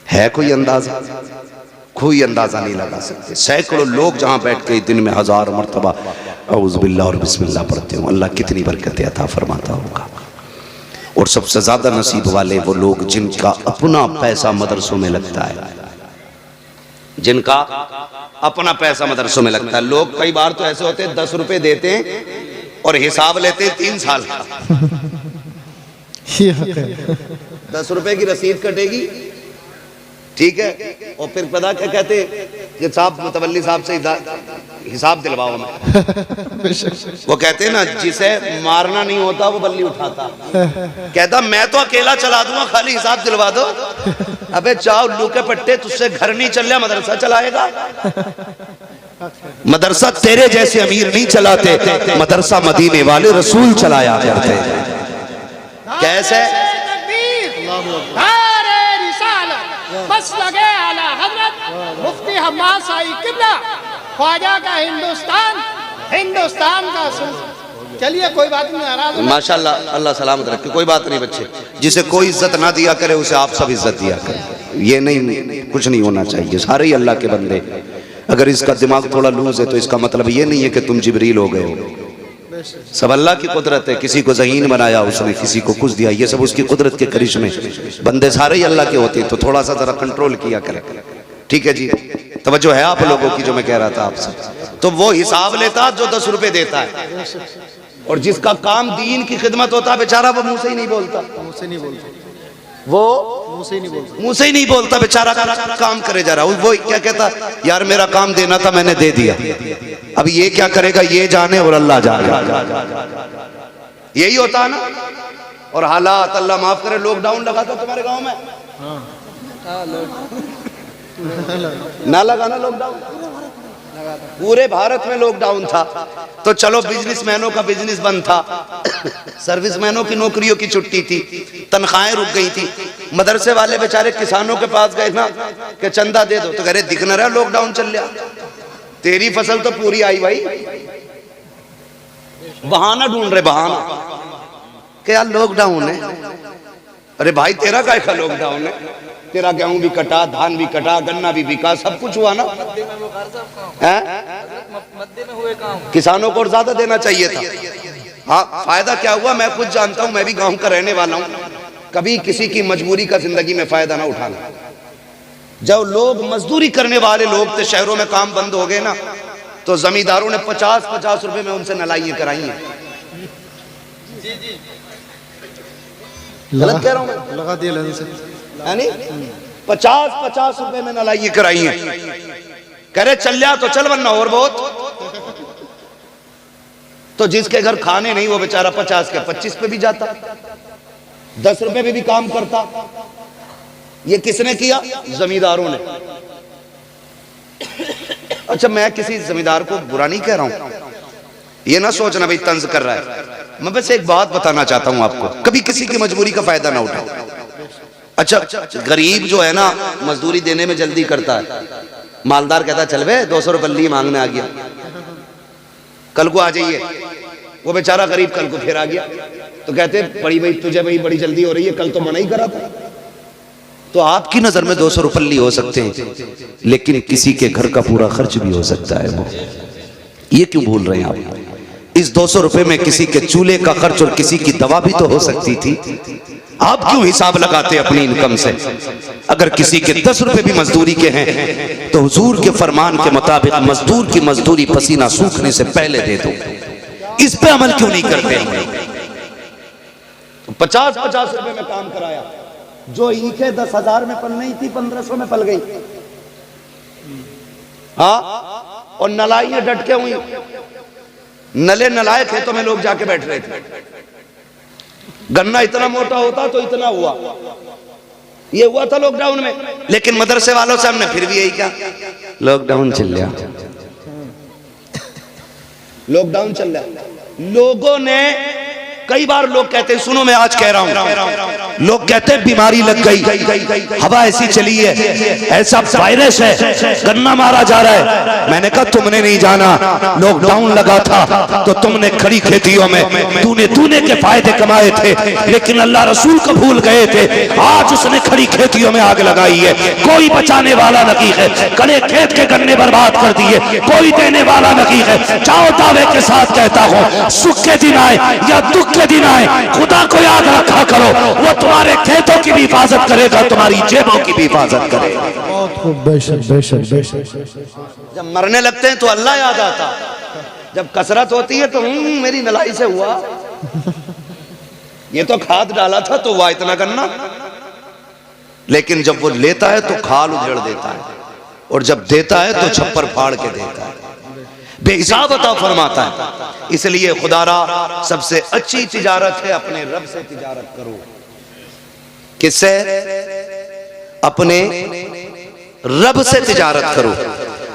है कोई अंदाजा? कोई अंदाजा नहीं लगा सकते। सैकड़ों लोग जहां बैठ के दिन में 1000 मरतबा औज़ बिल्लाह और बिस्मिल्लाह पढ़ते हो, अल्लाह कितनी बरकतें अता फरमाता होगा। और सबसे ज्यादा नसीब वाले वो लोग जिनका अपना पैसा मदरसों में लगता है, जिनका अपना पैसा मदरसों में लगता है। लोग कई बार तो ऐसे होते हैं 10 रुपए देते हैं और हिसाब लेते हैं 3 साल का। 10 रुपए की रसीद कटेगी, ठीक है, और फिर पता क्या कहते ये साहब मुतवल्ली साहब से हिसाब दिलवाओ हमें। वो कहते हैं ना, जिसे मारना नहीं होता वो बल्ली उठाता। कहता मैं तो अकेला चला दूंगा, खाली हिसाब दिलवा दो। अबे चाओ उल्लू के पट्टे, तुझसे घर नहीं चल रहा, मदरसा चलाएगा? मदरसा तेरे जैसे अमीर नहीं चलाते, मदरसा मदीने वाले रसूल चलाया करते। कैसे? बस लगे आला हजरत मुफ्ती हम्माद साहिब किबला, ख्वाजा का हिंदुस्तान का। चलिए कोई बात नहीं, नाराज माशाल्लाह, अल्लाह सलामत रखे। कोई बात नहीं बच्चे, जिसे कोई इज्जत ना दिया करे उसे आप सब इज्जत दिया करें। ये नहीं, कुछ नहीं होना चाहिए, सारे ही अल्लाह के बंदे। अगर इसका दिमाग थोड़ा लूज है तो इसका मतलब ये नहीं है कि तुम जिब्रील हो गए हो। सब अल्लाह की कुदरत है। किसी को ज़हीन बनाया उसने, किसी को कुछ दिया, ये सब उसकी कुदरत के करिश्मे। बंदे सारे ही अल्लाह के होते हैं, तो थोड़ा सा जरा कंट्रोल किया करें। ठीक है जी, तवज्जो है आप लोगों की जो मैं कह रहा था आपसे। तो वो हिसाब लेता जो 10 रुपए देता है, और जिसका काम दीन की खिदमत होता है बेचारा वो मुंह से ही नहीं बोलता, वो मुंह से ही नहीं बोलता बेचारा, काम करे जा रहा। वो क्या कहता, यार मेरा काम देना था मैंने दे दिया, अब ये क्या करेगा ये जाने और अल्लाह जाने। यही होता है ना। और हालात अल्लाह माफ करे, लॉकडाउन लगा था तुम्हारे गांव में? ना लगा ना लॉकडाउन? पूरे भारत में लॉकडाउन था। तो चलो बिजनेसमैनों का बिजनेस बंद था, सर्विसमैनों की नौकरियों की छुट्टी थी, तनख्वाहें रुक गई थी। मदरसे वाले बेचारे किसानों के पास गए ना कि चंदा दे दो, तो कह रहे दिख न रहा लॉकडाउन चल रहा, तेरी फसल तो पूरी आई भाई। बहाना ढूंढ रहे, बहाना कि यार लॉकडाउन है। अरे भाई तेरा काय का लॉकडाउन है? तेरा गेहूं भी कटा, धान भी कटा, गन्ना भी बिका, सब कुछ हुआ ना। किसानों को और ज्यादा देना चाहिए था। हाँ, फायदा क्या हुआ मैं खुद जानता हूं, मैं भी गांव का रहने वाला हूं। कभी किसी की मजबूरी का जिंदगी में फायदा ना उठाना। जब लोग मजदूरी करने वाले लोग थे, शहरों में काम बंद हो गए ना, तो जमींदारों ने 50-50 रुपए में उनसे नलाइयां कराई हैं। गलत कह रहा हूं मैं? लगा दिया यानी 50-50 रुपए में नलाइयां कराई हैं। कह रहे चल जा तो चल, वरना और बहुत। तो जिसके घर खाने नहीं वो बेचारा 50 के 25 पे भी जाता, 10 रुपए में भी काम करता। ये किसने किया? जमींदारों ने। अच्छा, मैं किसी जमींदार को बुरा नहीं कह रहा हूं, ये ना सोचना भाई तंज कर रहा है। मैं बस एक बात बताना चाहता हूं आपको, कभी किसी की मजबूरी का फायदा ना उठाओ। अच्छा, गरीब जो है ना मजदूरी देने में जल्दी करता है, मालदार कहता चल बे 200 रुपये मांगने आ गया, कल को आ जाइए। वो बेचारा गरीब कल को फिर आ गया, तो कहते बड़ी भाई तुझे भाई बड़ी जल्दी हो रही है, कल तो मना ही करा था। तो आपकी नजर में 200 रुपये हो सकते हैं, लेकिन किसी के घर का पूरा खर्च भी हो सकता है। वो ये क्यों भूल रहे हैं आप? इस 200 रुपए में किसी के चूल्हे का खर्च और किसी की दवा भी तो हो सकती थी। आप क्यों हिसाब लगाते अपनी इनकम से? अगर किसी के 10 रुपए भी मजदूरी के हैं तो हुजूर के फरमान के मुताबिक मजदूर की मजदूरी पसीना सूखने से पहले दे दो। इस पे अमल क्यों नहीं करते? 50-50 रुपए में काम कराया, जो ईंटें 10,000 में पल नहीं थी 1500 में पल गई। हाँ, और नलाइयां डट के हुई, नले नलाए खेतों में लोग जाके बैठ रहे थे। गन्ना इतना मोटा होता तो इतना हुआ, ये हुआ था लॉकडाउन में। लेकिन मदरसे वालों से हमने फिर भी यही कहा, लॉकडाउन चल रहा, लॉकडाउन चल रहा। लोगों ने कई बार लोग कहते हैं, सुनो मैं आज कह रहा हूं, लोग कहते हैं बीमारी लग गई, हवा ऐसी चली है, ऐसा वायरस है, गन्ना मारा जा रहा है। मैंने कहा तुमने नहीं जाना, लॉकडाउन लगा था तो तुमने खड़ी खेतियों में तूने के फायदे कमाए थे, लेकिन अल्लाह रसूल को भूल गए थे। आज उसने खड़ी खेतियों में आग लगाई है, कोई बचाने वाला नहीं है। कड़े खेत के गन्ने बर्बाद कर दिए, कोई देने वाला नहीं है। चाहो दावे के साथ कहता हूं, सुख के दिन आए या दुख के दिन आए, खुदा को याद रखा करो, वो तुम्हारे खेतों की भी हिफाजत करेगा, तुम्हारी जेबों की भी हिफाजत करेगा। बहुत खूब, बेशक बेशक बेशक। जब मरने लगते हैं तो अल्लाह याद आता, जब कसरत होती है तो मेरी नलाई से हुआ, ये तो खाद डाला था तो हुआ इतना गन्ना। लेकिन जब वो लेता है तो खाल उजड़ देता है, और जब देता है तो छप्पर फाड़ के देता है, बेहिसाब अता फरमाता है। इसलिए खुदारा सबसे अच्छी तिजारत है अपने रब से तिजारत करो। किससे? अपने रब से तिजारत करो।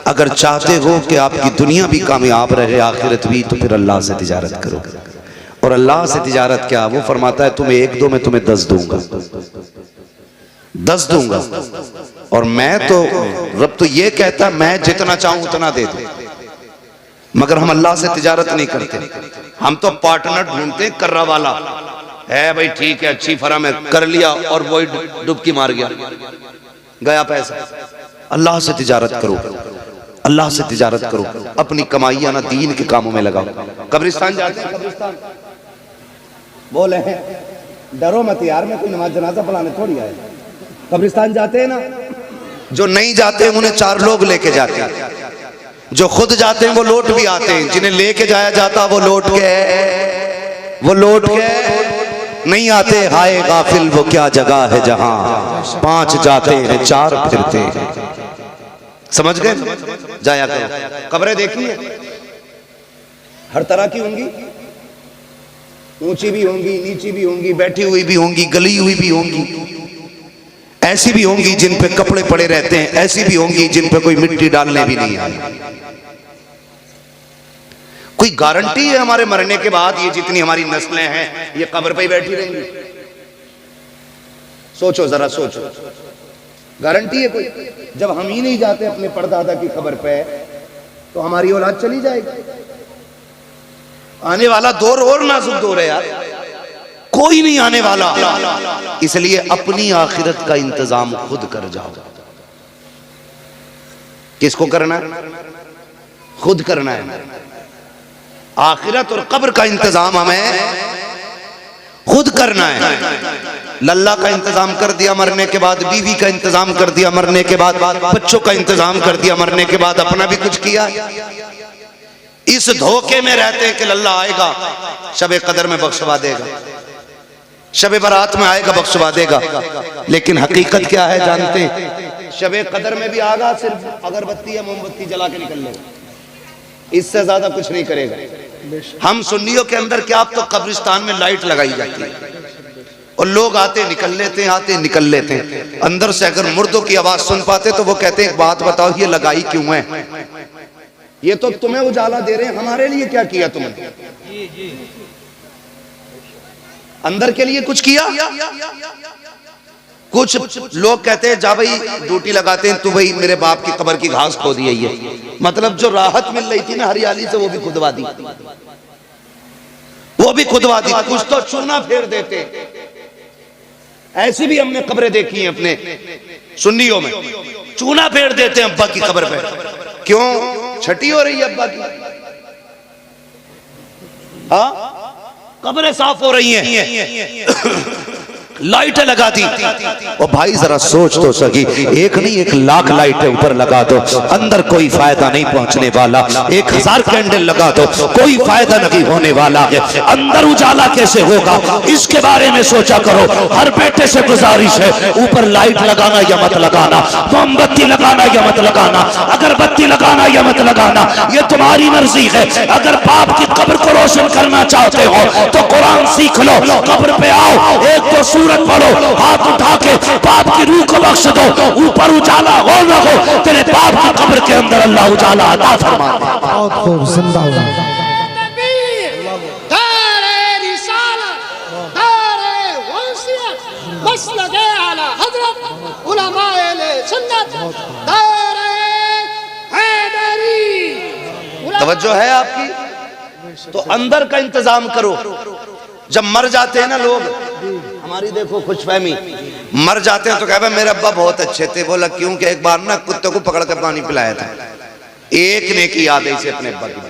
अगर चाहते हो कि आपकी दुनिया भी कामयाब रहे, आखिरत भी, तो फिर अल्लाह से तिजारत करो। और अल्लाह से तिजारत क्या? वो फरमाता है तुम्हें 1 दो, मैं तुम्हें 10 दूंगा, 10 दूंगा। और मैं तो रब तो ये कहता मैं जितना चाहूं उतना दे दूं, मगर हम अल्लाह से तिजारत नहीं करते। हम तो पार्टनर ढूंढते, कर्रा वाला है भाई, ठीक है अच्छी फराम है, कर लिया और वही डुबकी मार गया पैसा। अल्लाह से तिजारत करो, अल्लाह से तिजारत करो, अपनी कमाइयां ना दीन के कामों में लगाओ। कब्रिस्तान जाते हैं, कब्रिस्तान बोले हैं डरो मत यार, मैं कोई नमाज जनाजा पढ़ाने थोड़ी आया। कब्रिस्तान जाते हैं ना, जो नहीं जाते उन्हें 4 लोग लेके जाते हैं, जो खुद जाते हैं वो लौट भी आते हैं, जिन्हें लेके जाया जाता वो लौट के नहीं आते। हाय गाफिल वो क्या जगह है जहां 5 जाते हैं 4 फिरते हैं। समझ गए? जाया करो। कब्रें देखी है, हर तरह की होंगी, ऊंची भी होंगी, नीची भी होंगी, बैठी हुई भी होंगी, गली हुई भी होंगी, ऐसी भी होंगी जिन पे कपड़े पड़े रहते हैं, ऐसी भी होंगी जिन पे कोई मिट्टी डालने भी नहीं आई। कोई गारंटी है हमारे मरने के बाद ये जितनी हमारी नस्लें हैं ये कब्र पे ही बैठी रहेंगी? सोचो जरा, सोचो, गारंटी है कोई? जब हम ही नहीं जाते अपने परदादा की कब्र पे तो हमारी औलाद चली जाएगी। आने वाला दौर और नाजुक दौर है यार, कोई नहीं आने वाला। इसलिए अपनी आखिरत का इंतजाम खुद कर जाओ। किसको करना है? खुद करना है। आखिरत और कब्र का इंतजाम हमें खुद करना है। लल्ला का इंतजाम कर दिया मरने के बाद, बीवी का इंतजाम कर दिया मरने के बाद, बच्चों का इंतजाम कर दिया मरने के बाद, अपना भी कुछ किया? इस धोखे में रहते हैं कि लल्ला आएगा शबे कदर में बख्शवा देगा, शबे बारात में आएगा बख्शवा देगा। लेकिन हकीकत क्या है जानते हैं? शबे कदर में भी आगा सिर्फ अगरबत्ती या मोमबत्ती जला के निकल लेगा, इससे ज्यादा कुछ नहीं करेगा। हम सुन्नियों के अंदर क्या, अब तो कब्रिस्तान में लाइट लगाई जाती है और लोग आते निकल लेते हैं, आते निकल लेते हैं। अंदर से अगर मुर्दों की आवाज सुन पाते तो वो कहते हैं एक बात बताओ, ये लगाई क्यों है? ये तो तुम्हें उजाला दे रहे हैं, हमारे लिए क्या किया तुमने? अंदर के लिए कुछ किया? कुछ लोग कहते हैं जा भाई ड्यूटी लगाते हैं, तू भाई मेरे बाप की कब्र की घास खो दी है। ये मतलब जो राहत मिल रही थी ना हरियाली से, वो भी खुदवा दी, वो भी खुदवा दी। कुछ तो चूना फेर देते। ऐसी भी हमने कब्रें देखी हैं अपने सुन्नियों में, चूना फेर देते हैं अब्बा की कब्र पे। क्यों? छठी हो रही है अब्बा की, हाँ, कब्रें साफ हो रही हैं, लाइटें लगा दी। और भाई जरा सोच तो सकी, एक नहीं 1,00,000 लाइटें ऊपर लगा दो, अंदर कोई फायदा नहीं पहुंचने वाला। 1,000 कैंडल लगा दो, कोई फायदा नहीं होने वाला है। अंदर उजाला कैसे होगा, इसके बारे में सोचा करो। हर बेटे से गुजारिश है, ऊपर लाइट लगाना या मत लगाना, मोमबत्ती लगाना या मत लगाना, अगरबत्ती लगाना या मत लगाना, ये तुम्हारी मर्जी है। अगर बाप की कब्र को रोशन करना चाहते हो तो कुरान सीख लो, कब्र पे आओ, एक तो सूरत पढ़ो, हाथ उठा के बाप की रूह को बख्श दो। ऊपर उजाला हो न हो, तेरे बाप की कब्र के अंदर अल्लाह उजाला अता फरमा दे। बहुत खूब, जिंदा हो। तवज्जो है आपकी? तो अंदर का इंतजाम करो। जब मर जाते हैं ना लोग, हमारी देखो खुशफहमी, मर जाते हैं तो कहते हैं मेरे अब्बा बहुत अच्छे थे। बोला क्यों? कि एक बार ना कुत्ते को पकड़ कर पानी पिलाया था। एक ने की याद है इसे अपने अब्बा की।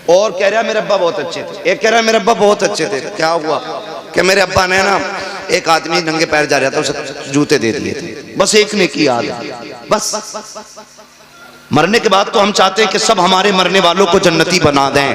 और कह रहा मेरे अब्बा बहुत अच्छे थे, एक कह रहा मेरे अब्बा बहुत अच्छे थे। क्या हुआ? कि मेरे अब्बा ने ना, एक आदमी नंगे पैर जा रहा था, उसे जूते दे दिए थे। बस एक ने की याद है। बस मरने के बाद तो हम चाहते हैं कि सब हमारे मरने वालों को जन्नती बना दें,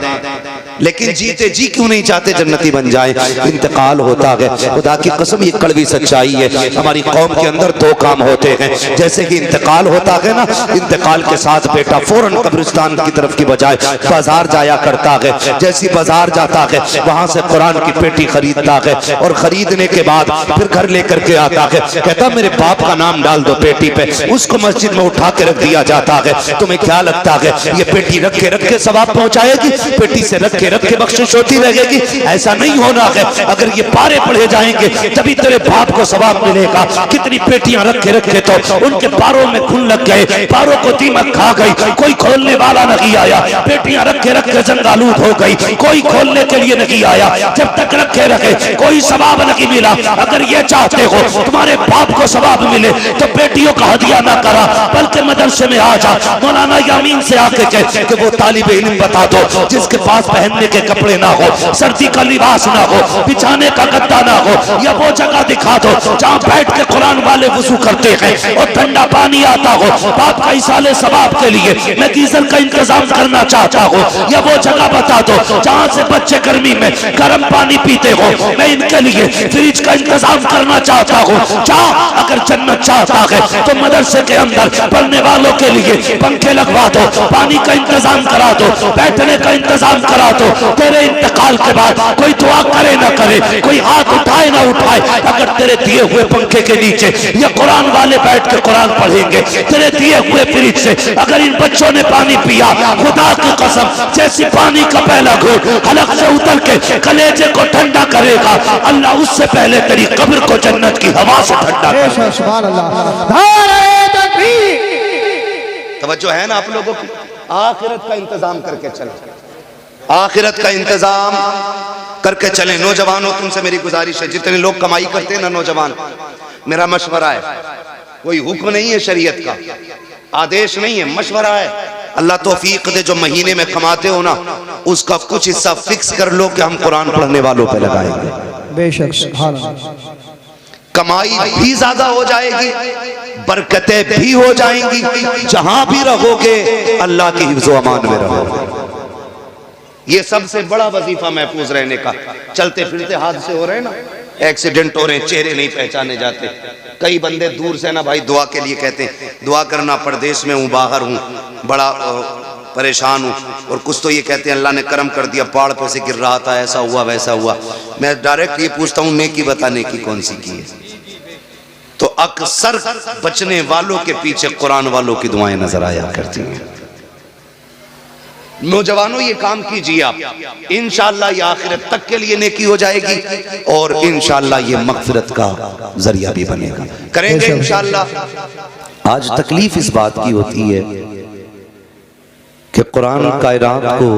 लेकिन जीते जी क्यों नहीं चाहते जन्नती बन जाए? इंतकाल होता है, खुदा की कसम ये कड़वी सच्चाई है। हमारी कौम के अंदर 2 काम होते हैं। जैसे कि इंतकाल होता है ना, इंतकाल के साथ बेटा फौरन कब्रिस्तान की तरफ की बजाय बाजार जाया करता है। जैसी बाजार जाता है वहां से कुरान की पेटी खरीदता है, और खरीदने के बाद फिर घर लेकर के आता है। कहता मेरे बाप का नाम डाल दो पेटी पे, उसको मस्जिद में उठा के रख दिया जाता है। तुम्हें क्या लगता है ये पेटी रख के सवाब पहुंचाएगी? पेटी से रख के बख्शिश होती रहेगी? ऐसा नहीं होना है। अगर ये पारे पढ़े जाएंगे तभी तेरे बाप को सवाब मिलेगा। कितनी पेटियां रख के तो उनके पारों में खून लग गए, पारों को दीमक खा गई, कोई खोलने वाला नहीं आया। पेटियां रख के जंगालूद हो गई, कोई खोलने के लिए नहीं आया। जब तक रखे कोई सवाब नहीं मिला। अगर ये चाहते हो तुम्हारे बाप को सवाब मिले तो बेटियों का हदिया ना करा, बल्कि मदरसे में आ जा, मौलाना यामीन से आके कह कि वो तालिब इल्म बता दो जिसके पास पहनने के कपड़े ना हो, सर्दी का लिबास ना हो, बिछाने का गद्दा ना हो, या वो जगह दिखा दो जहाँ बैठ के कुरान वाले वुजू करते हैं और ठंडा पानी आता हो। बाप का इसाले सवाब के लिए मैं गीजर का इंतजाम करना चाहता हूँ, या वो जगह बता दो जहाँ से बच्चे गर्मी में गर्म पानी पीते हो, मैं इनके लिए फ्रिज का इंतजाम करना चाहता हूँ। अगर जन्नत चाहता है तो मदरसे के अंदर पढ़ने वालों के लिए पंखे लगवा दो, पानी का इंतजाम करा दो, बैठने का इंतजाम करा दो। तेरे इंतकाल के बाद कोई दुआ करे ना करे, कोई हाथ उठाए ना उठाए, अगर तेरे दिए हुए पंखे के नीचे ये कुरान वाले बैठ के कुरान पढ़ेंगे, तेरे दिए हुए फ्रिज से अगर इन बच्चों ने पानी पिया, खुदा की कसम जैसे पानी का पहला घूंट हलक से उतर के कलेजे को ठंडा करेगा, अल्लाह उससे पहले तेरी कब्र को जन्नत की हवा से ठंडा करेगा। सुभान अल्लाह। नारे तकबीर। तवज्जो है ना आप लोगों की? आखिरत का इंतजाम करके चलो, आखिरत का इंतजाम करके चले। नौजवानों, तुमसे मेरी गुजारिश है, जितने लोग कमाई करते हैं ना नौजवान, मेरा मशवरा है, कोई हुक्म नहीं है शरीयत का, आदेश नहीं है, मशवरा है। अल्लाह तौफीक दे, जो महीने में कमाते हो ना उसका कुछ हिस्सा फिक्स कर लो कि हम कुरान पढ़ने वालों पे लगाएंगे। बेशक सुभान अल्लाह। कमाई भी ज्यादा हो जाएगी, बरकतें भी हो जाएंगी, जहां भी रहोगे अल्लाह की हिफ्ज़ व अमान में रहोगे। ये सबसे बड़ा वजीफा महफूज रहने का। चलते फिरते हादसे हो रहे हैं ना, एक्सीडेंट हो रहे हैं, चेहरे नहीं पहचाने जाते। कई बंदे दूर से ना भाई दुआ के लिए कहते हैं, दुआ करना, परदेश में हूँ, बाहर हूँ, बड़ा परेशान हूँ, और कुछ तो ये कहते हैं अल्लाह ने करम कर दिया, पहाड़ पे से गिर रहा था, ऐसा हुआ वैसा हुआ। मैं डायरेक्ट ये पूछता हूँ, नेकी बताने की कौन सी की है? तो अक्सर बचने वालों के पीछे कुरान वालों की दुआएं नजर आया करती हैं। नौजवानों, ये काम कीजिए आप, इंशाअल्लाह ये आखिरत तक के लिए नेकी हो जाएगी और इंशाअल्लाह ये मग़फ़िरत का जरिया भी बनेगा। करेंगे इंशाअल्लाह। आज तकलीफ इस बात की होती है कि कुरान कायनात को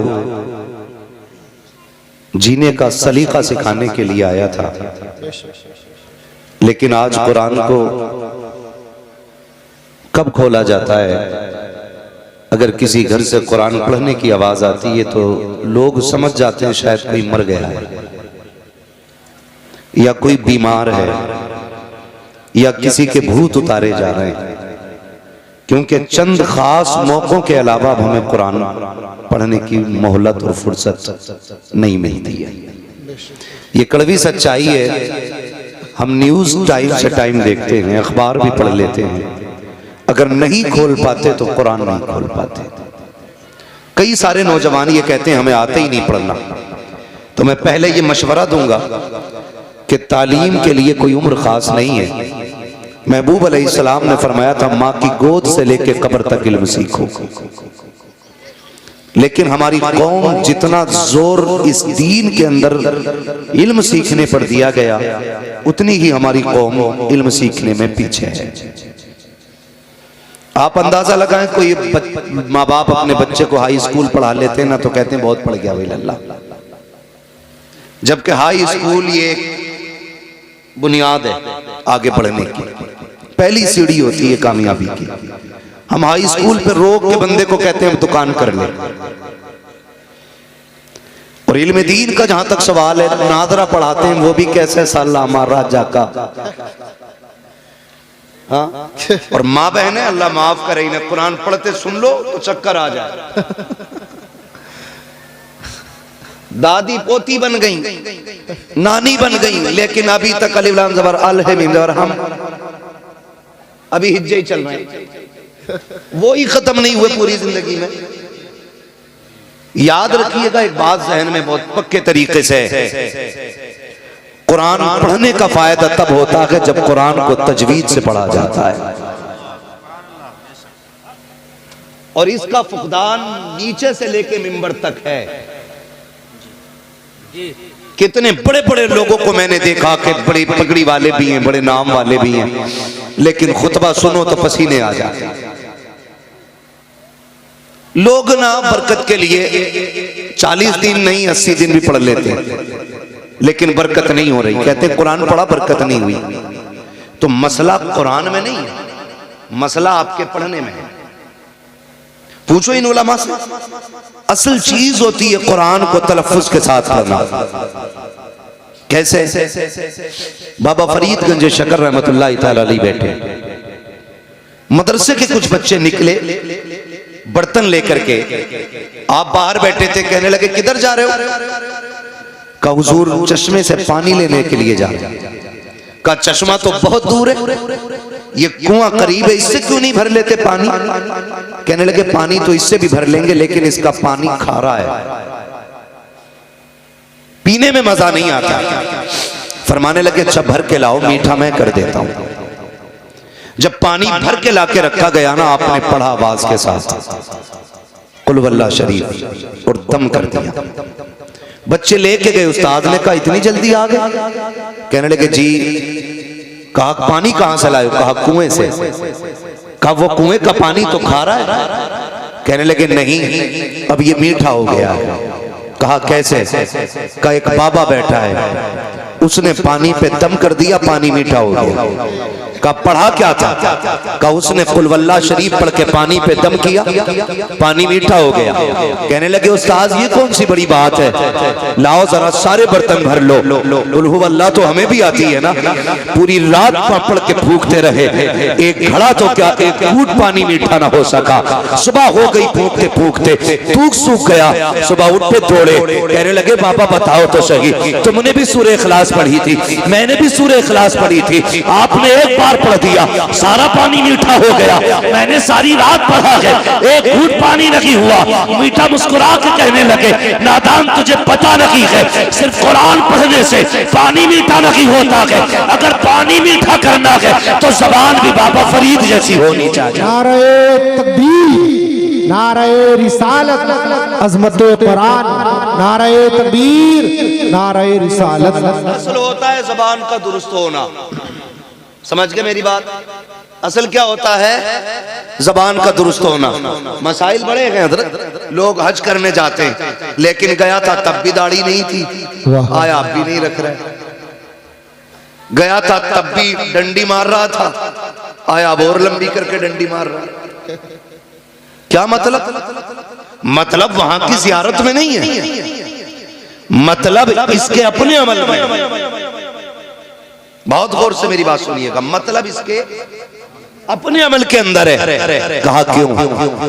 जीने का सलीका सिखाने के लिए आया था, लेकिन आज कुरान को कब खोला जाता है? अगर किसी घर से कुरान पढ़ने की आवाज आती है तो लोग समझ जाते हैं शायद कोई मर गया है, या कोई बीमार है, या किसी के भूत उतारे जा रहे हैं, क्योंकि चंद खास मौकों के अलावा हमें कुरान पढ़ने की मोहलत और फुर्सत नहीं मिलती है। ये कड़वी सच्चाई है। हम न्यूज टाइम से टाइम देखते हैं, अखबार भी पढ़ लेते हैं, अगर नहीं खोल पाते तो कुरान नहीं खोल पाते। कई सारे नौजवान ये कहते हैं हमें आते ही नहीं पढ़ना। तो मैं पहले ये मशवरा दूंगा कि तालीम के लिए कोई उम्र खास नहीं है। महबूब अलैहिस्सलाम ने फरमाया था, माँ की गोद से लेके कब्र तक इल्म सीखो। लेकिन हमारी कौम जितना जोर इस दीन के अंदर इल्म सीखने पर दिया गया, उतनी ही हमारी कौम इल्म सीखने में पीछे है। आप अंदाजा लगाएं, कोई माँ बाप अपने बच्चे को हाई स्कूल पढ़ा लेते हैं ना तो कहते हैं बहुत पढ़ गया भाई लल्ला, जबकि हाई स्कूल ये बुनियाद है आगे बढ़ने की, पहली सीढ़ी होती है कामयाबी की। हम हाई स्कूल पे रोक के बंदे को कहते हैं दुकान कर ले। और इल्म दीन का जहां तक सवाल है, नादरा पढ़ाते हैं, वो भी कैसे साला हमारा जाका। हाँ? और माँ बहन है, अल्लाह माफ करे, इन्हें कुरान पढ़ते सुन लो तो चक्कर आ जाए। दादी पोती बन गई, नानी बन गई, लेकिन अभी तक अलिफ लाम ज़बर अल है मीम ज़बर हम अभी हिज्जे ही चल रहे हैं, वो ही खत्म नहीं हुए पूरी जिंदगी में। याद रखिएगा एक बात जहन में बहुत पक्के तरीके से, कुरान पढ़ने का फायदा तब होता है जब कुरान को तजवीद से पढ़ा जाता है, और इसका फुकदान नीचे से लेके मिंबर तक है। कितने बड़े बड़े लोगों को मैंने देखा कि बड़ी पगड़ी वाले भी हैं, बड़े नाम वाले भी हैं, लेकिन खुतबा सुनो तो पसीने आ जाते हैं। लोग ना बरकत के लिए 40 दिन नहीं 80 दिन भी पढ़ लेते हैं, लेकिन बरकत नहीं हो रही। कहते हैं कुरान पढ़ा बरकत नहीं हुई। तो मसला कुरान में नहीं है, मसला आपके पढ़ने में है। पूछो इन उलमा से, असल चीज होती है कुरान को तलफ्फुज के साथ पढ़ना। कैसे? बाबा फरीदगंज शकर रहमतुल्लाह तआला अलैह बैठे, मदरसे के कुछ बच्चे निकले बर्तन लेकर के, आप बाहर बैठे थे, कहने लगे किधर जा रहे हो? कहा हुजूर चश्मे से पानी लेने के लिए जा रहे हैं। कहा चश्मा तो बहुत दूर है, ये कुआं करीब है, इससे क्यों नहीं भर लेते पानी? कहने लगे पानी तो इससे भी भर लेंगे, लेकिन इसका पानी खारा है, पीने में मजा नहीं आता। फरमाने लगे अच्छा भर के लाओ, मीठा मैं कर देता हूं। जब पानी भर के लाके रखा गया ना, आपने पढ़ा आवाज के साथ कुल वल्लाह शरीफ और दम कर दिया। बच्चे लेके गए, उस्ताद ने कहा इतनी जल्दी आ गए? कहने लगे जी। कहा पानी कहां से लाए? कहा कुएं से। कहा वो कुएं का पानी तो खारा है? कहने लगे नहीं, अब ये मीठा हो गया। कहा कैसे? कहा एक बाबा बैठा है, उसने पानी पे दम कर दिया, पानी मीठा हो गया। कहा पढ़ा क्या था? कहा उसने कुल वल्लाह शरीफ पढ़ के पानी पे दम किया, पानी मीठा हो गया। कहने लगे उस्ताद ये कौन सी बड़ी बात है, लाओ जरा सारे बर्तन भर लो। कुल हु अल्लाह तो हमें भी आती है ना। पूरी रात पढ़ के फूकते रहे, एक घड़ा तो क्या एक घूंट पानी मीठा ना हो सका। सुबह हो गई, फूकते फूकते तूक सूख गया। सुबह उठे दौड़े, कहने लगे बाबा बताओ तो सही, तुमने भी सूरह इखलास पढ़ी थी, मैंने भी सूरह इखलास पढ़ी थी, आपने एक बार पढ़ दिया, सारा पानी मीठा हो गया। मैंने सारी रात पढ़ा है, एक घूंट पानी नहीं हुआ। मीठा मुस्कुरा के कहने लगे नादान तुझे पता नहीं है, सिर्फ कुरान पढ़ने से पानी मीठा नहीं होता है। अगर पानी मीठा करना है तो जबान भी बाबा फरीद जैसी होनी चाहिए। नारे तकबीर, नारे रिसालत, अजमत कुरान, नारे तकबीर, नारे रिसालत। असल होता है जबान का दुरुस्त होना। समझ गए मेरी बात? असल क्या होता है? जबान का दुरुस्त होना। मसाइल बड़े हैं हजरत। लोग हज करने जाते हैं, लेकिन गया था तब भी दाढ़ी नहीं थी, आया अब भी नहीं रख रहे। गया था तब भी डंडी मार रहा था, आया अब और लंबी करके डंडी मार रहा। क्या मतलब? मतलब वहां की जियारत में नहीं है, मतलब इसके अपने अमल में। बहुत गौर से मेरी बात सुनिएगा, मतलब इसके अपने अमल के अंदर है। कहा क्यों?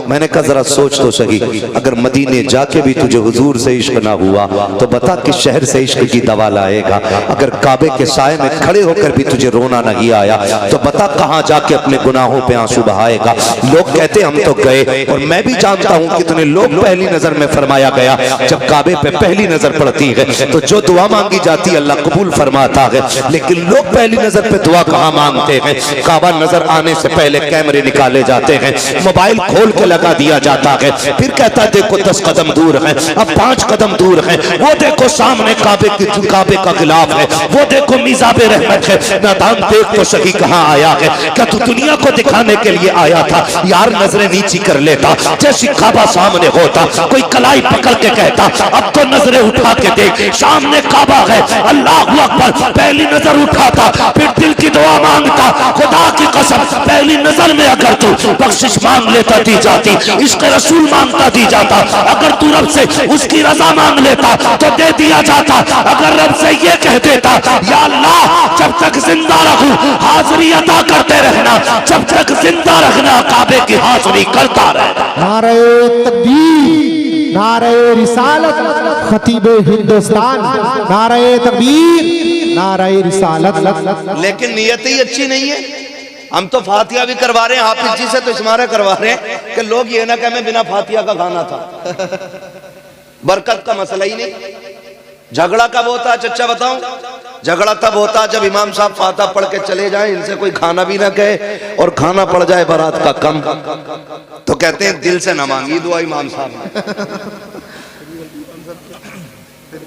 मैंने कहा जरा सोच तो सही, अगर मदीने जाके भी तुझे हुजूर से इश्क ना हुआ तो बता किस शहर से इश्क की दवा लाएगा। अगर काबे के साए में खड़े होकर भी तुझे रोना नहीं आया तो बता कहां जाके अपने गुनाहों पे आंसू बहाएगा। लोग कहते हम तो गए, और मैं भी जानता हूं कितने लोग पहली नजर में फरमाया गया जब काबे पे पहली नजर पड़ती है तो जो दुआ मांगी जाती है अल्लाह कबूल फरमाता है। लेकिन लोग पहली नजर पे दुआ कहां मांगते हैं? काबा नजर आने से पहले कैमरे निकाले जाते हैं, मोबाइल खोल के लगा दिया जाता है, फिर कहता है देखो 10 कदम दूर है, अब 5 कदम दूर है, वो देखो सामने काबे का गिलाफ है, वो देखो मिजाबे रहमत है। नादान देख तो सही कहां आया है? क्या तू दुनिया को दिखाने के लिए आया था? यार नजरें नीची कर लेता, जैसी काबा सामने होता, कोई कलाई पकड़ के कहता अब तो नजरें उठा के देख, सामने काबा है, अल्लाह अकबर। पहली नजर उठाता, फिर दिल की दुआ मांगता, खुदा की कसम पहली नजर में अगर तू बख्शिश मांग लेता दी जाती, इश्क रसूल मांगता दी जाता, अगर तू रब से उसकी रजा मांग लेता तो दे दिया जाता। अगर रब से ये कह देता या अल्लाह जब तक जिंदा रहूं हाजिरी अदा करते रहना, जब तक जिंदा रखना काबे की हाजिरी करता रहना। नारे तकबीर, नारे रिसालत, खतीब हिंदुस्तान, नारे तकबीर, नारे रिसालत। लेकिन नियत ही अच्छी नहीं है। हम तो फातिया भी करवा रहे हैं, हाफिज जी से तो इस्मारा करवा रहे हैं कि लोग ये ना कहें मैं बिना फातिया का खाना था। बरकत का मसला ही नहीं। झगड़ा कब होता है चच्चा बताऊं? झगड़ा तब होता है जब इमाम साहब फातिहा पढ़ के चले जाएं, इनसे कोई खाना भी ना कहे और खाना पड़ जाए बारात का कम, तो कहते हैं दिल से ना मांगी दुआ इमाम साहब।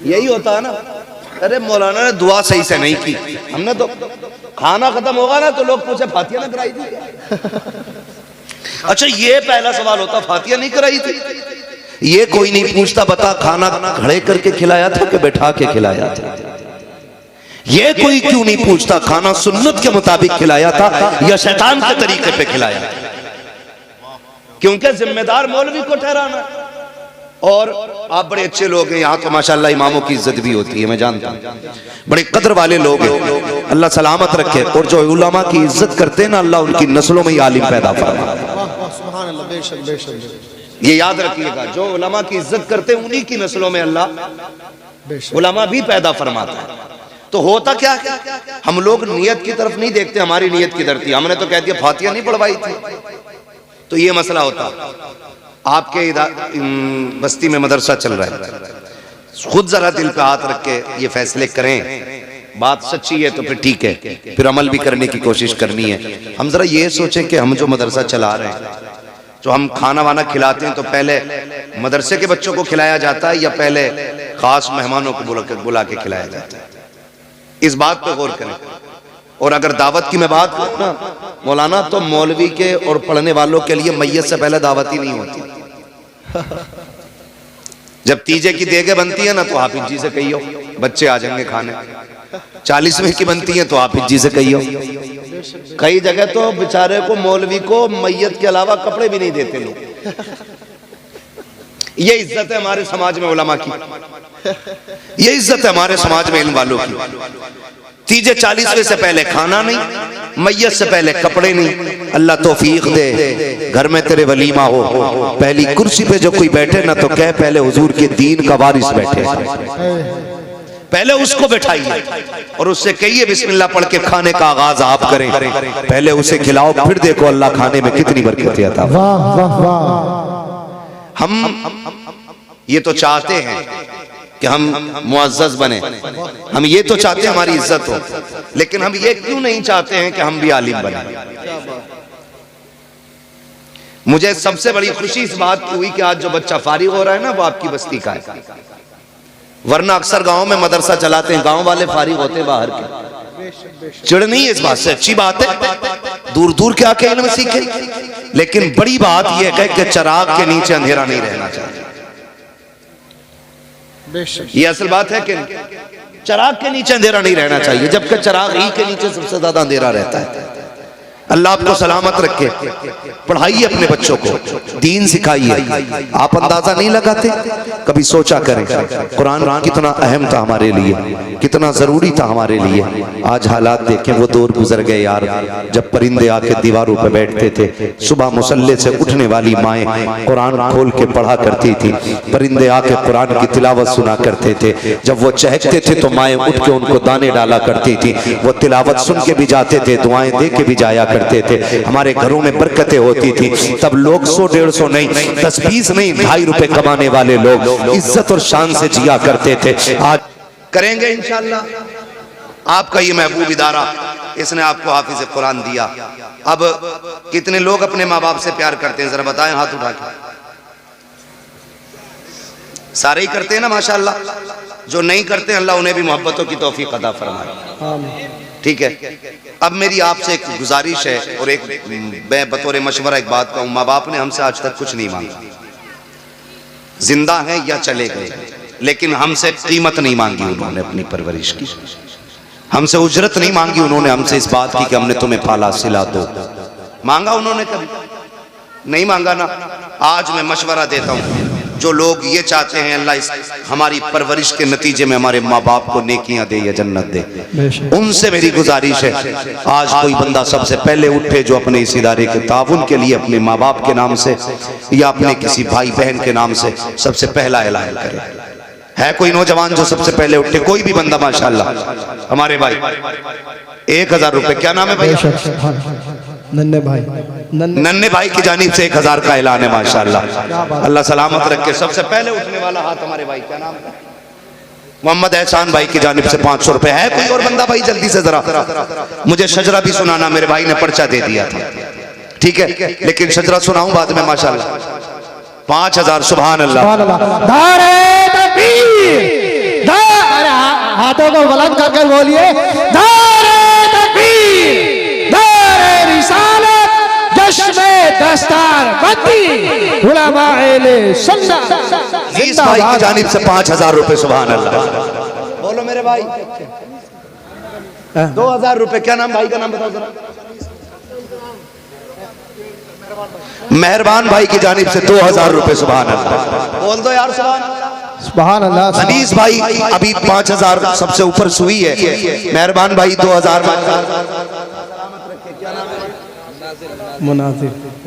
यही होता है ना। अरे मौलाना ने दुआ सही से नहीं की, हमने तो खाना खत्म होगा ना तो लोग पूछे फातिया ना कराई थी। अच्छा ये पहला सवाल होता, फातिया नहीं कराई थी? ये कोई नहीं पूछता बता खाना खड़े करके खिलाया था कि बैठा के खिलाया था? ये कोई क्यों नहीं पूछता खाना सुन्नत के मुताबिक खिलाया था या शैतान के तरीके पे खिलाया था? क्योंकि जिम्मेदार मौलवी को ठहराना। और आप बड़े अच्छे लोग हैं यहाँ तो माशाल्लाह, इमामों की इज्जत भी होती है, मैं जानता हूँ, बड़े कदर वाले लोग हैं, अल्लाह सलामत रखे। और जो उलमा की इज्जत करते हैं ना, अल्लाह उनकी नस्लों में आलिम पैदा फरमाता है। ये याद रखिएगा, जो उलमा की इज्जत करते हैं उन्हीं की नस्लों में अल्लाह उलमा भी पैदा फरमाता है। तो होता क्या है, हम लोग नियत की तरफ नहीं देखते, हमारी नियत किधर थी, हमने तो कह दिया फातिहा नहीं पढ़वाई थी, तो ये मसला होता। आपके बस्ती में मदरसा चल रहा है, खुद जरा दिल पे हाथ रख के ये फैसले करें, बात सच्ची है तो फिर ठीक है, फिर अमल भी करने की कोशिश करनी है। हम जरा ये सोचें कि हम जो मदरसा चला रहे हैं, जो हम खाना वाना खिलाते हैं, तो पहले मदरसे के बच्चों को खिलाया जाता है या पहले खास मेहमानों को बुला के खिलाया जाता है? इस बात पे गौर करें। और अगर दावत की मैं बात करूं ना मौलाना, तो मौलवी के और पढ़ने वालों के लिए मैयत से पहले दावत ही नहीं होती। जब तीजे की देगे बनती है ना, तो हाफिज जी से कहियो बच्चे आ जाएंगे खाने। 40वें की बनती है तो हाफिज जी से कहियो। कई जगह तो बेचारे को मौलवी को मैयत के अलावा कपड़े भी नहीं देते लोग। ये इज्जत है हमारे समाज में उलमा की, ये इज्जत है हमारे समाज में इल्म वालों की। तीजे 40वें से पहले खाना नहीं, मैयत से पहले कपड़े नहीं। अल्लाह तौफीक दे, घर में तेरे वलीमा हो, पहली कुर्सी पे जो कोई बैठे ना, तो कह पहले हुजूर के दीन का वारिस बैठे, पहले उसको बैठाइए और उससे कहिए बिस्मिल्लाह पढ़ के खाने का आगाज आप करें। पहले उसे खिलाओ, फिर देखो अल्लाह खाने में कितनी बरकतें अता। वाह वाह वाह। हम ये तो चाहते हैं कि हम मुअज़्ज़ज़ बने, हम ये तो चाहते हैं हमारी इज्जत हो, लेकिन हम ये क्यों नहीं चाहते हैं कि हम भी आलिम बने? मुझे सबसे बड़ी खुशी इस बात की हुई कि आज जो बच्चा फारिग हो रहा है ना, वो आपकी बस्ती का है। वरना अक्सर गांव में मदरसा चलाते हैं, गांव वाले फारिग होते हैं बाहर के। चिढ़ नहीं है इस बात से, अच्छी बात है, दूर दूर के आके इल्म सीखे, लेकिन बड़ी बात यह है कि चिराग के नीचे अंधेरा नहीं रहना चाहिए। ये असल बात है कि चिराग के नीचे अंधेरा नहीं रहना चाहिए, जबकि चिराग ही के नीचे सबसे ज्यादा अंधेरा रहता है। अल्लाह आपको सलामत रखे। पढ़ाइए अपने बच्चों को, दीन सिखाइए। आप अंदाजा नहीं लगाते, कभी सोचा करें कुरान कितना अहम था हमारे लिए, कितना जरूरी था हमारे लिए। आज हालात देखें, वो दौर गुजर गए यार, जब परिंदे आके दीवारों पे बैठते थे। सुबह मुसल्ले से उठने वाली माएँ कुरान खोल के पढ़ा करती थी, परिंदे आके कुरान की तिलावत सुना करते थे। जब वो चहकते थे तो माएँ उठ के उनको दाने डाला करती थी। वो तिलावत सुन के भी जाते थे, दुआएं दे के भी जाया करते थे। हमारे घरों में बरकतें होती थी। तब लोग 100-150 नहीं, 10-20 नहीं, 2.5 रुपए कमाने वाले लोग इज्जत और शान से जिया करते थे। आज करेंगे इंशाअल्लाह। आपका ये महबूब इदारा, इसने आपको हाफिज कुरान दिया। अब कितने लोग अपने माँ बाप से प्यार करते हैं, जरा बताएं हाथ उठा के। सारे ही करते हैं ना माशाअल्लाह। जो नहीं करते अल्लाह उन्हें भी मोहब्बतों की तौफीक अता फरमाए। ठीक है, अब मेरी आपसे एक गुजारिश है और एक मैं बतौर मशवरा एक बात कहूँ। माँ बाप ने हमसे आज तक कुछ नहीं मांगा, जिंदा हैं या चले गए, लेकिन हमसे कीमत नहीं मांगी उन्होंने अपनी परवरिश की, हमसे उजरत नहीं मांगी उन्होंने हमसे इस बात की कि हमने तुम्हें पाला सिला दो। मांगा उन्होंने कभी नहीं मांगा ना। आज मैं मशवरा देता हूँ, जो लोग ये चाहते हैं अल्लाह इस हमारी परवरिश के नतीजे में हमारे माँ बाप को नेकियां दे या जन्नत दे, उनसे मेरी गुजारिश है आज कोई बंदा सबसे पहले उठे जो अपने इस इदारे के ताउन के लिए अपने माँ बाप के नाम से या अपने किसी भाई बहन के नाम से सबसे पहला ऐलान करे। है कोई नौजवान जो सबसे पहले उठे? कोई भी बंदा माशाल्लाह। हमारे भाई 1000 रुपए, क्या नाम है भाई? नन्हे भाई की जानिब से 1000 का ऐलान है माशाल्लाह। अल्लाह सलामत रखे। सबसे पहले उठने वाला हाथ हमारे भाई, क्या नाम है? मोहम्मद एहसान भाई की जानिब से 500 रुपए। है कोई और बंदा भाई? जल्दी से जरा मुझे शजरा भी सुनाना, मेरे भाई ने पर्चा दे दिया था, ठीक है, लेकिन शजरा सुनाऊं बाद में माशाल्लाह। 5000 सुभान अल्लाह। हाथों को बुलंद करके बोलिए, इस भाई की जानिब से 5000 रुपए सुभान अल्लाह। बोलो मेरे भाई। 2000 रुपए। क्या नाम भाई का? नाम बताओ जरा। मेहरबान भाई की जानिब से 2000 रुपए सुभान अल्लाह। बोल दो यार सुभान अल्लाह। अनीस भाई अभी 5000 सबसे ऊपर सुई है। मेहरबान भाई 2000।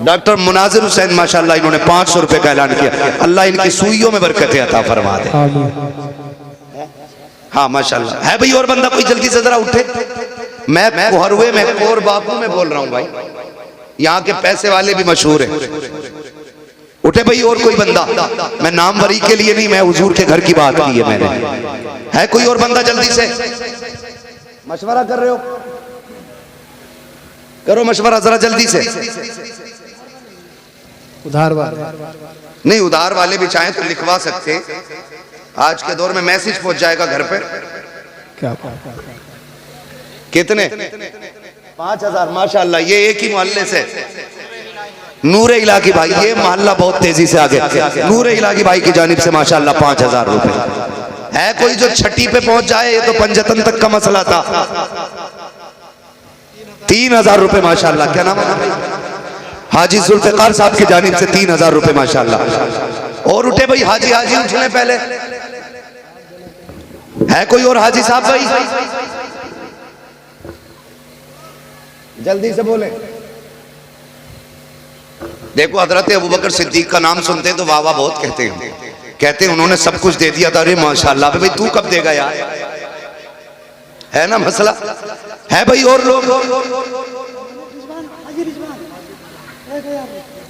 डॉक्टर मुनाजिर हुसैन माशाल्लाह, इन्होंने 500 रुपए का ऐलान किया। अल्लाह इनकी सुइयों में बरकतें अता फरमा दे। हाँ माशाल्लाह है भाई। और बंदा कोई जल्दी से जरा उठे। मैं कोहरवे में कोर बापू में बोल रहा हूँ भाई, यहाँ के पैसे वाले भी मशहूर हैं। उठे भाई और कोई बंदा, मैं नाम वरी के लिए नहीं, मैं हुजूर के घर की बात की है मैंने। है कोई और बंदा जल्दी से? मशवरा कर रहे हो? करो मशवरा जरा जल्दी से। उधार वाले नहीं, उधार वाले भी चाहें तो लिखवा सकते। आज के दौर में मैसेज पहुंच जाएगा घर पे। क्या कितने? 5000 माशाल्लाह। ये एक ही मोहल्ले से नूरे इलाकी भाई, ये मोहल्ला बहुत तेजी से आगे। नूरे इलाकी भाई की जानिब से माशाल्लाह 5000 रुपए। है कोई जो छठी पे पहुंच जाए? ये तो पंजतन तक का मसला था। 3000 रुपए माशाल्लाह। क्या नाम है? हाजी जुल्फिकार साहब की जानिब से 3000 रुपए माशाल्लाह। और उठे भाई हाजी, हाजी उठने पहले। है कोई और हाजी साहब भाई? जल्दी से बोले। देखो हजरत अबू बकर सिद्दीक का नाम सुनते हैं तो वाह वाह बहुत कहते हैं उन्होंने सब कुछ दे दिया था। अरे माशाल्लाह भाई, तू कब देगा यार? है ना मसला? है भाई और लोग?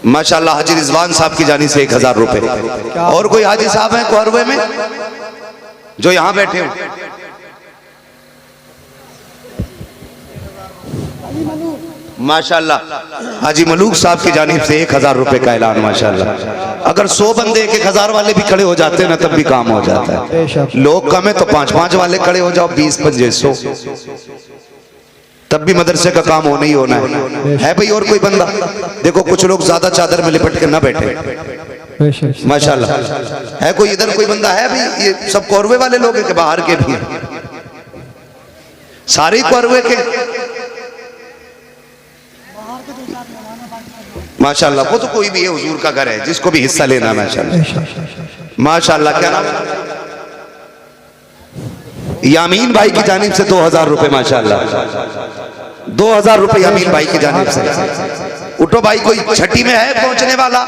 माशाल्लाह हाजी रिजवान साहब की जानी से 1000 रुपए। और कोई हाजी साहब हैं कोहरवे में जो यहां बैठे हो? माशाल्लाह हाजी मलूक साहब की जानिब से 1000 रुपए का ऐलान माशाल्लाह। अगर 100 बंदे 1000 वाले भी खड़े हो जाते हैं ना तब भी काम हो जाता है। लोग कम है तो 5-5 वाले खड़े हो जाओ, 20-25-100, तब भी मदरसे का काम होना ही होना है भाई। और कोई बंदा? देखो कुछ लोग ज्यादा चादर में लिपट के ना बैठे माशाल्लाह। है कोई इधर कोई बंदा? है भाई। ये सब कोरवे वाले लोग हैं कि बाहर के भी हैं? सारे कोरवे के माशाल्लाह। वो तो कोई भी है, हुजूर का घर है, जिसको भी हिस्सा लेना माशाल्लाह माशाल्लाह। क्या नाम? यामीन भाई की जानिब से 2000 रुपए माशाल्लाह। 2000 रुपए यामीन भाई की जानिब से। उठो भाई, कोई छठी में है पहुंचने वाला?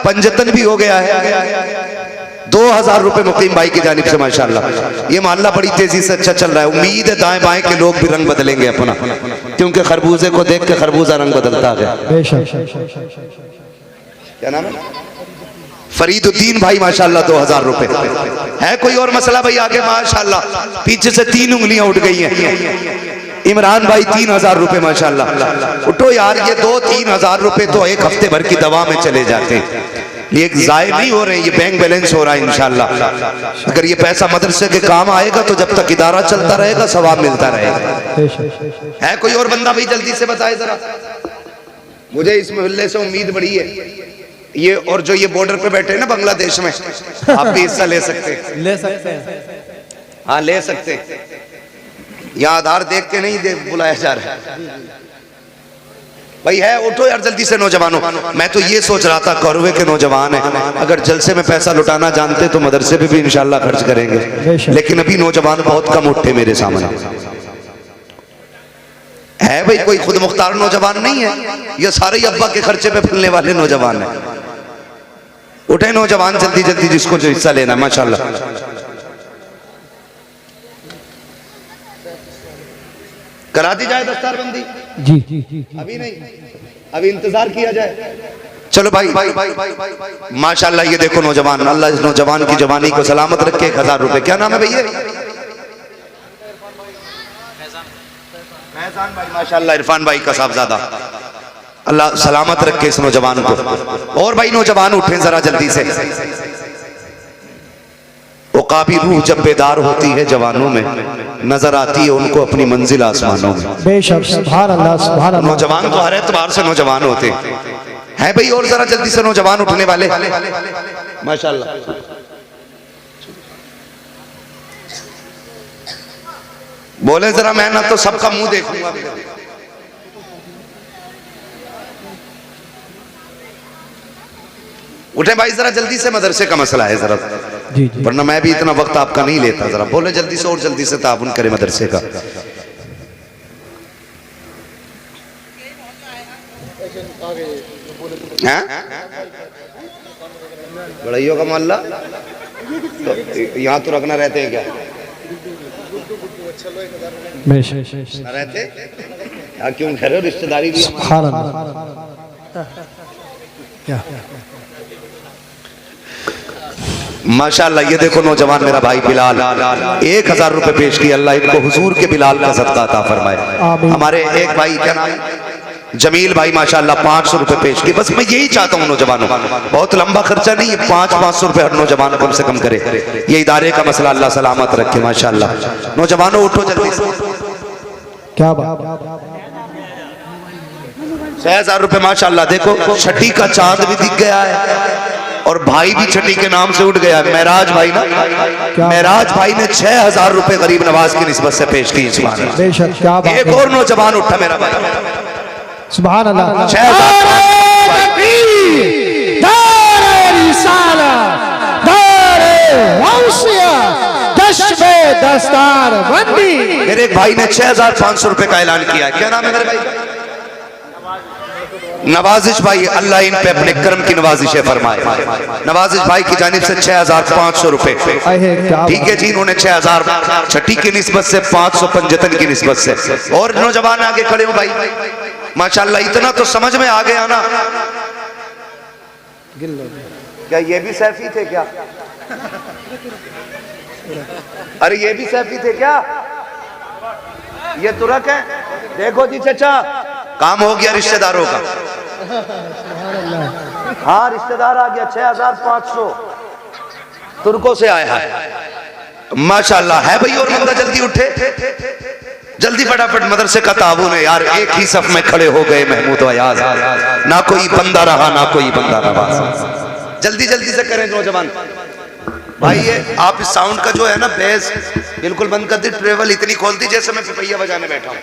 पंजतन भी हो गया है। 2000 रुपए मुकीम भाई की जानिब से माशाल्लाह। ये मोहल्ला बड़ी तेजी से अच्छा चल रहा है। उम्मीद है दाएं बाएं के लोग भी रंग बदलेंगे अपना, क्योंकि खरबूजे को देख के खरबूजा रंग बदलता है। क्या नाम है? फरीदुद्दीन भाई माशाल्लाह 2000 रुपए। है कोई और मसला भाई आगे? माशाल्लाह पीछे से 3 उंगलियां उठ गई हैं। इमरान भाई 3000 रुपए माशाल्लाह। उठो यार, ये 2-3 हजार रुपए तो एक हफ्ते भर की दवा में चले जाते हैं। ये जाय नहीं हो रहे, ये बैंक बैलेंस हो रहा है इंशाल्लाह। अगर ये पैसा मदरसे के काम आएगा तो जब तक इदारा चलता रहेगा सवाब मिलता रहेगा। है कोई और बंदा भाई? जल्दी से बताए जरा। मुझे इस मोहल्ले से उम्मीद बड़ी है। ये और जो ये बॉर्डर पे बैठे हैं ना बांग्लादेश में, आप भी हिस्सा ले सकते हैं। हाँ ले सकते हैं। यहाँ आधार देख के नहीं बुलाया जा रहा है भाई। है उठो यार जल्दी से नौजवानों। मैं तो ये सोच रहा था कौरवे के नौजवान हैं, अगर जलसे में पैसा लुटाना जानते तो मदरसे पे भी इंशाल्लाह खर्च करेंगे, लेकिन अभी नौजवान बहुत कम उठे मेरे सामने। है भाई कोई खुद मुख्तार नौजवान नहीं है? ये सारे ही अब्बा के खर्चे पे फुलने वाले नौजवान हैं। उठे नौजवान जल्दी जल्दी, जिसको जो हिस्सा लेना माशाल्लाह। करा दी जाए दस्तारबंदी? जी अभी नहीं, अभी इंतजार किया जाए। चलो भाई माशाल्लाह। ये देखो नौजवान, अल्लाह इस नौजवान की जवानी को सलामत रखे। 1000 रुपए। क्या नाम है भैया? फैजान भाई माशाल्लाह। इरफान भाई का साहबजादा, अल्लाह सलामत रखे इस नौजवान को। और भाई नौजवान उठे जरा जल्दी से। उकाबी रूह जब बेदार होती है जवानों में, नजर आती है उनको अपनी मंजिल आसमानों में। बेशक सुभान अल्लाह सुभान अल्लाह। नौजवान तो हर एतबार से नौजवान होते हैं भाई। और जरा जल्दी से नौजवान उठने वाले माशाल्लाह। बोले जरा, मैं ना तो सबका मुंह देखूंगा। उठे भाई जरा जल्दी से, मदरसे का मसला है जरा, वरना मैं भी इतना वक्त आपका नहीं लेता। जरा बोले जल्दी से और जल्दी से ताबुन करे मदरसे का। बड़ाइयों का मोहल्ला तो यहाँ तो रखना रहते हैं क्या? ना रहते क्या, क्यों कह रहे हो? रिश्तेदारी भी सुभान अल्लाह। क्या माशाअल्लाह। ये देखो नौजवान मेरा भाई बिलाल 1000 रुपए पेश किए। अल्लाह इनको हुजूर के बिलाल का सदका अता फरमाए। हमारे एक भाई क्या नाम है? जमील भाई माशाअल्लाह 500 रुपए पेश किए। बस मैं यही चाहता हूँ नौजवानों, बहुत लंबा खर्चा नहीं है, 500 रुपए हर नौजवान कम से कम करे। ये इदारे का मसला अल्लाह सलामत रखे माशाअल्लाह। नौजवानों उठो जल्दी से। क्या बात। 6000 रुपए माशाअल्लाह। देखो छठी का चांद भी दिख गया है और भाई भी छठी के नाम से उठ गया है। महराज भाई ना, महराज भाई ने 6000 रुपए गरीब नवाज की निस्बत से पेश किए। बेशक क्या बात। एक और नौजवान उठा मेरा भाई, सुभान अल्लाह। 6000। दस्तार बंदी। मेरे एक भाई ने 6500 रुपए का ऐलान किया है। क्या नाम है मेरे भाई का? नवाजिश भाई, अल्लाह इन पे अपने कर्म की नवाजिशें फरमाए। नवाजिश भाई की जानिब से 6500 रुपए। ठीक है जी, इन्होंने 6000 छठी की निस्बत से, 500 पंजतन की निस्बत से। और नौजवान आगे खड़े हो भाई माशाअल्लाह। इतना तो समझ में आ गया ना। क्या ये भी सैफी थे क्या? अरे ये भी सैफी थे क्या? ये तुरक है। देखो जी चचा, काम हो गया रिश्तेदारों का। हाँ रिश्तेदार आ गया। 6500 तुर्कों से आया है माशाअल्लाह। है भाई और बंदा जल्दी उठे, जल्दी फटाफट। मदरसे का ताबून है यार, एक ही सफ में खड़े हो गए महमूद अयाज। ना कोई बंदा रहा ना कोई बंदा नवाज। जल्दी जल्दी से करें नौजवान भाई। ये आप इस साउंड का जो है ना बेस बिल्कुल बंद कर दी। ट्रेवल इतनी खोल दी जैसे मैं पिपैया बजाने बैठा हूं।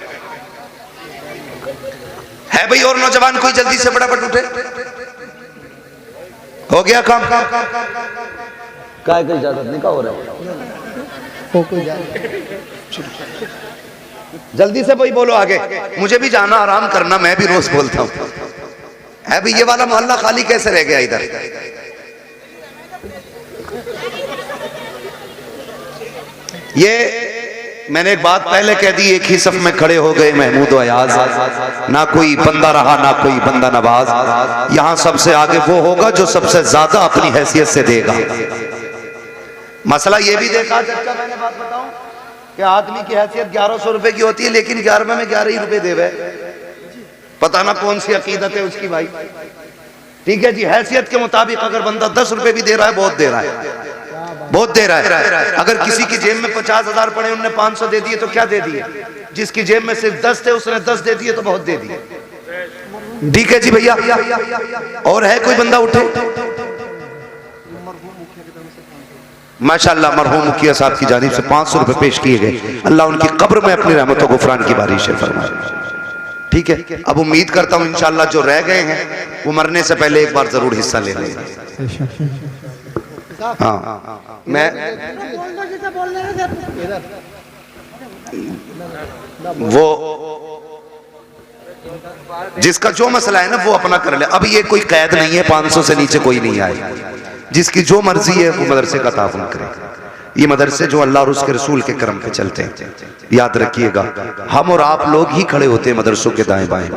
है भाई और नौजवान कोई जल्दी से फटाफट उठे। हो गया काम। काय कोई इजाजत नहीं का हो रहा है। जल्दी से भाई बोलो आगे, मुझे भी जाना आराम करना, मैं भी रोज बोलता हूँ। है भाई ये वाला मोहल्ला खाली कैसे रह गया इधर? ये मैंने एक बात पहले कह दी, एक ही सफ में खड़े हो गए महमूद अयाज। ना कोई बंदा रहा ना कोई बंदा नवाज। यहां सबसे आगे वो होगा जो सबसे ज्यादा अपनी हैसियत से देगा। मसला ये भी देखा चचा, मैंने बात बताऊं कि आदमी की हैसियत 1100 रुपए की होती है, लेकिन 11वें में 11 ही रुपए देवे। पता ना कौन सी अकीदत है उसकी भाई। ठीक है जी, हैसियत के मुताबिक अगर बंदा 10 रुपए भी दे रहा है, बहुत दे रहा है, बहुत दे रहा है। अगर किसी की जेब में 50,000 पड़े, उनने 500 दे दिए तो क्या दे दिए? जिसकी जेब में सिर्फ 10 थे उसने 10 दे दिए तो बहुत दे दिए। ठीक है जी भैया। और है कोई बंदा उठे? माशाअल्लाह मरहूम मुखिया साहब की जानिब से 500 रुपए पेश किए गए। अल्लाह उनकी कब्र में अपनी रहमत और गुफरान की बारिशें फरमाए। ठीक है, अब उम्मीद करता हूं इंशाअल्लाह जो रह गए हैं वो मरने से पहले एक बार जरूर हिस्सा ले लेंगे। हाँ मैं वो जिसका जो मसला है ना वो अपना कर ले। अब ये कोई कैद नहीं है, 500 से नीचे कोई नहीं आए। जिसकी जो मर्जी है वो मदरसे का ताउन करे। ये मदरसे जो अल्लाह और उसके रसूल के करम पे चलते हैं, याद रखिएगा हम और आप लोग ही खड़े होते हैं मदरसों के दाएं बाएं।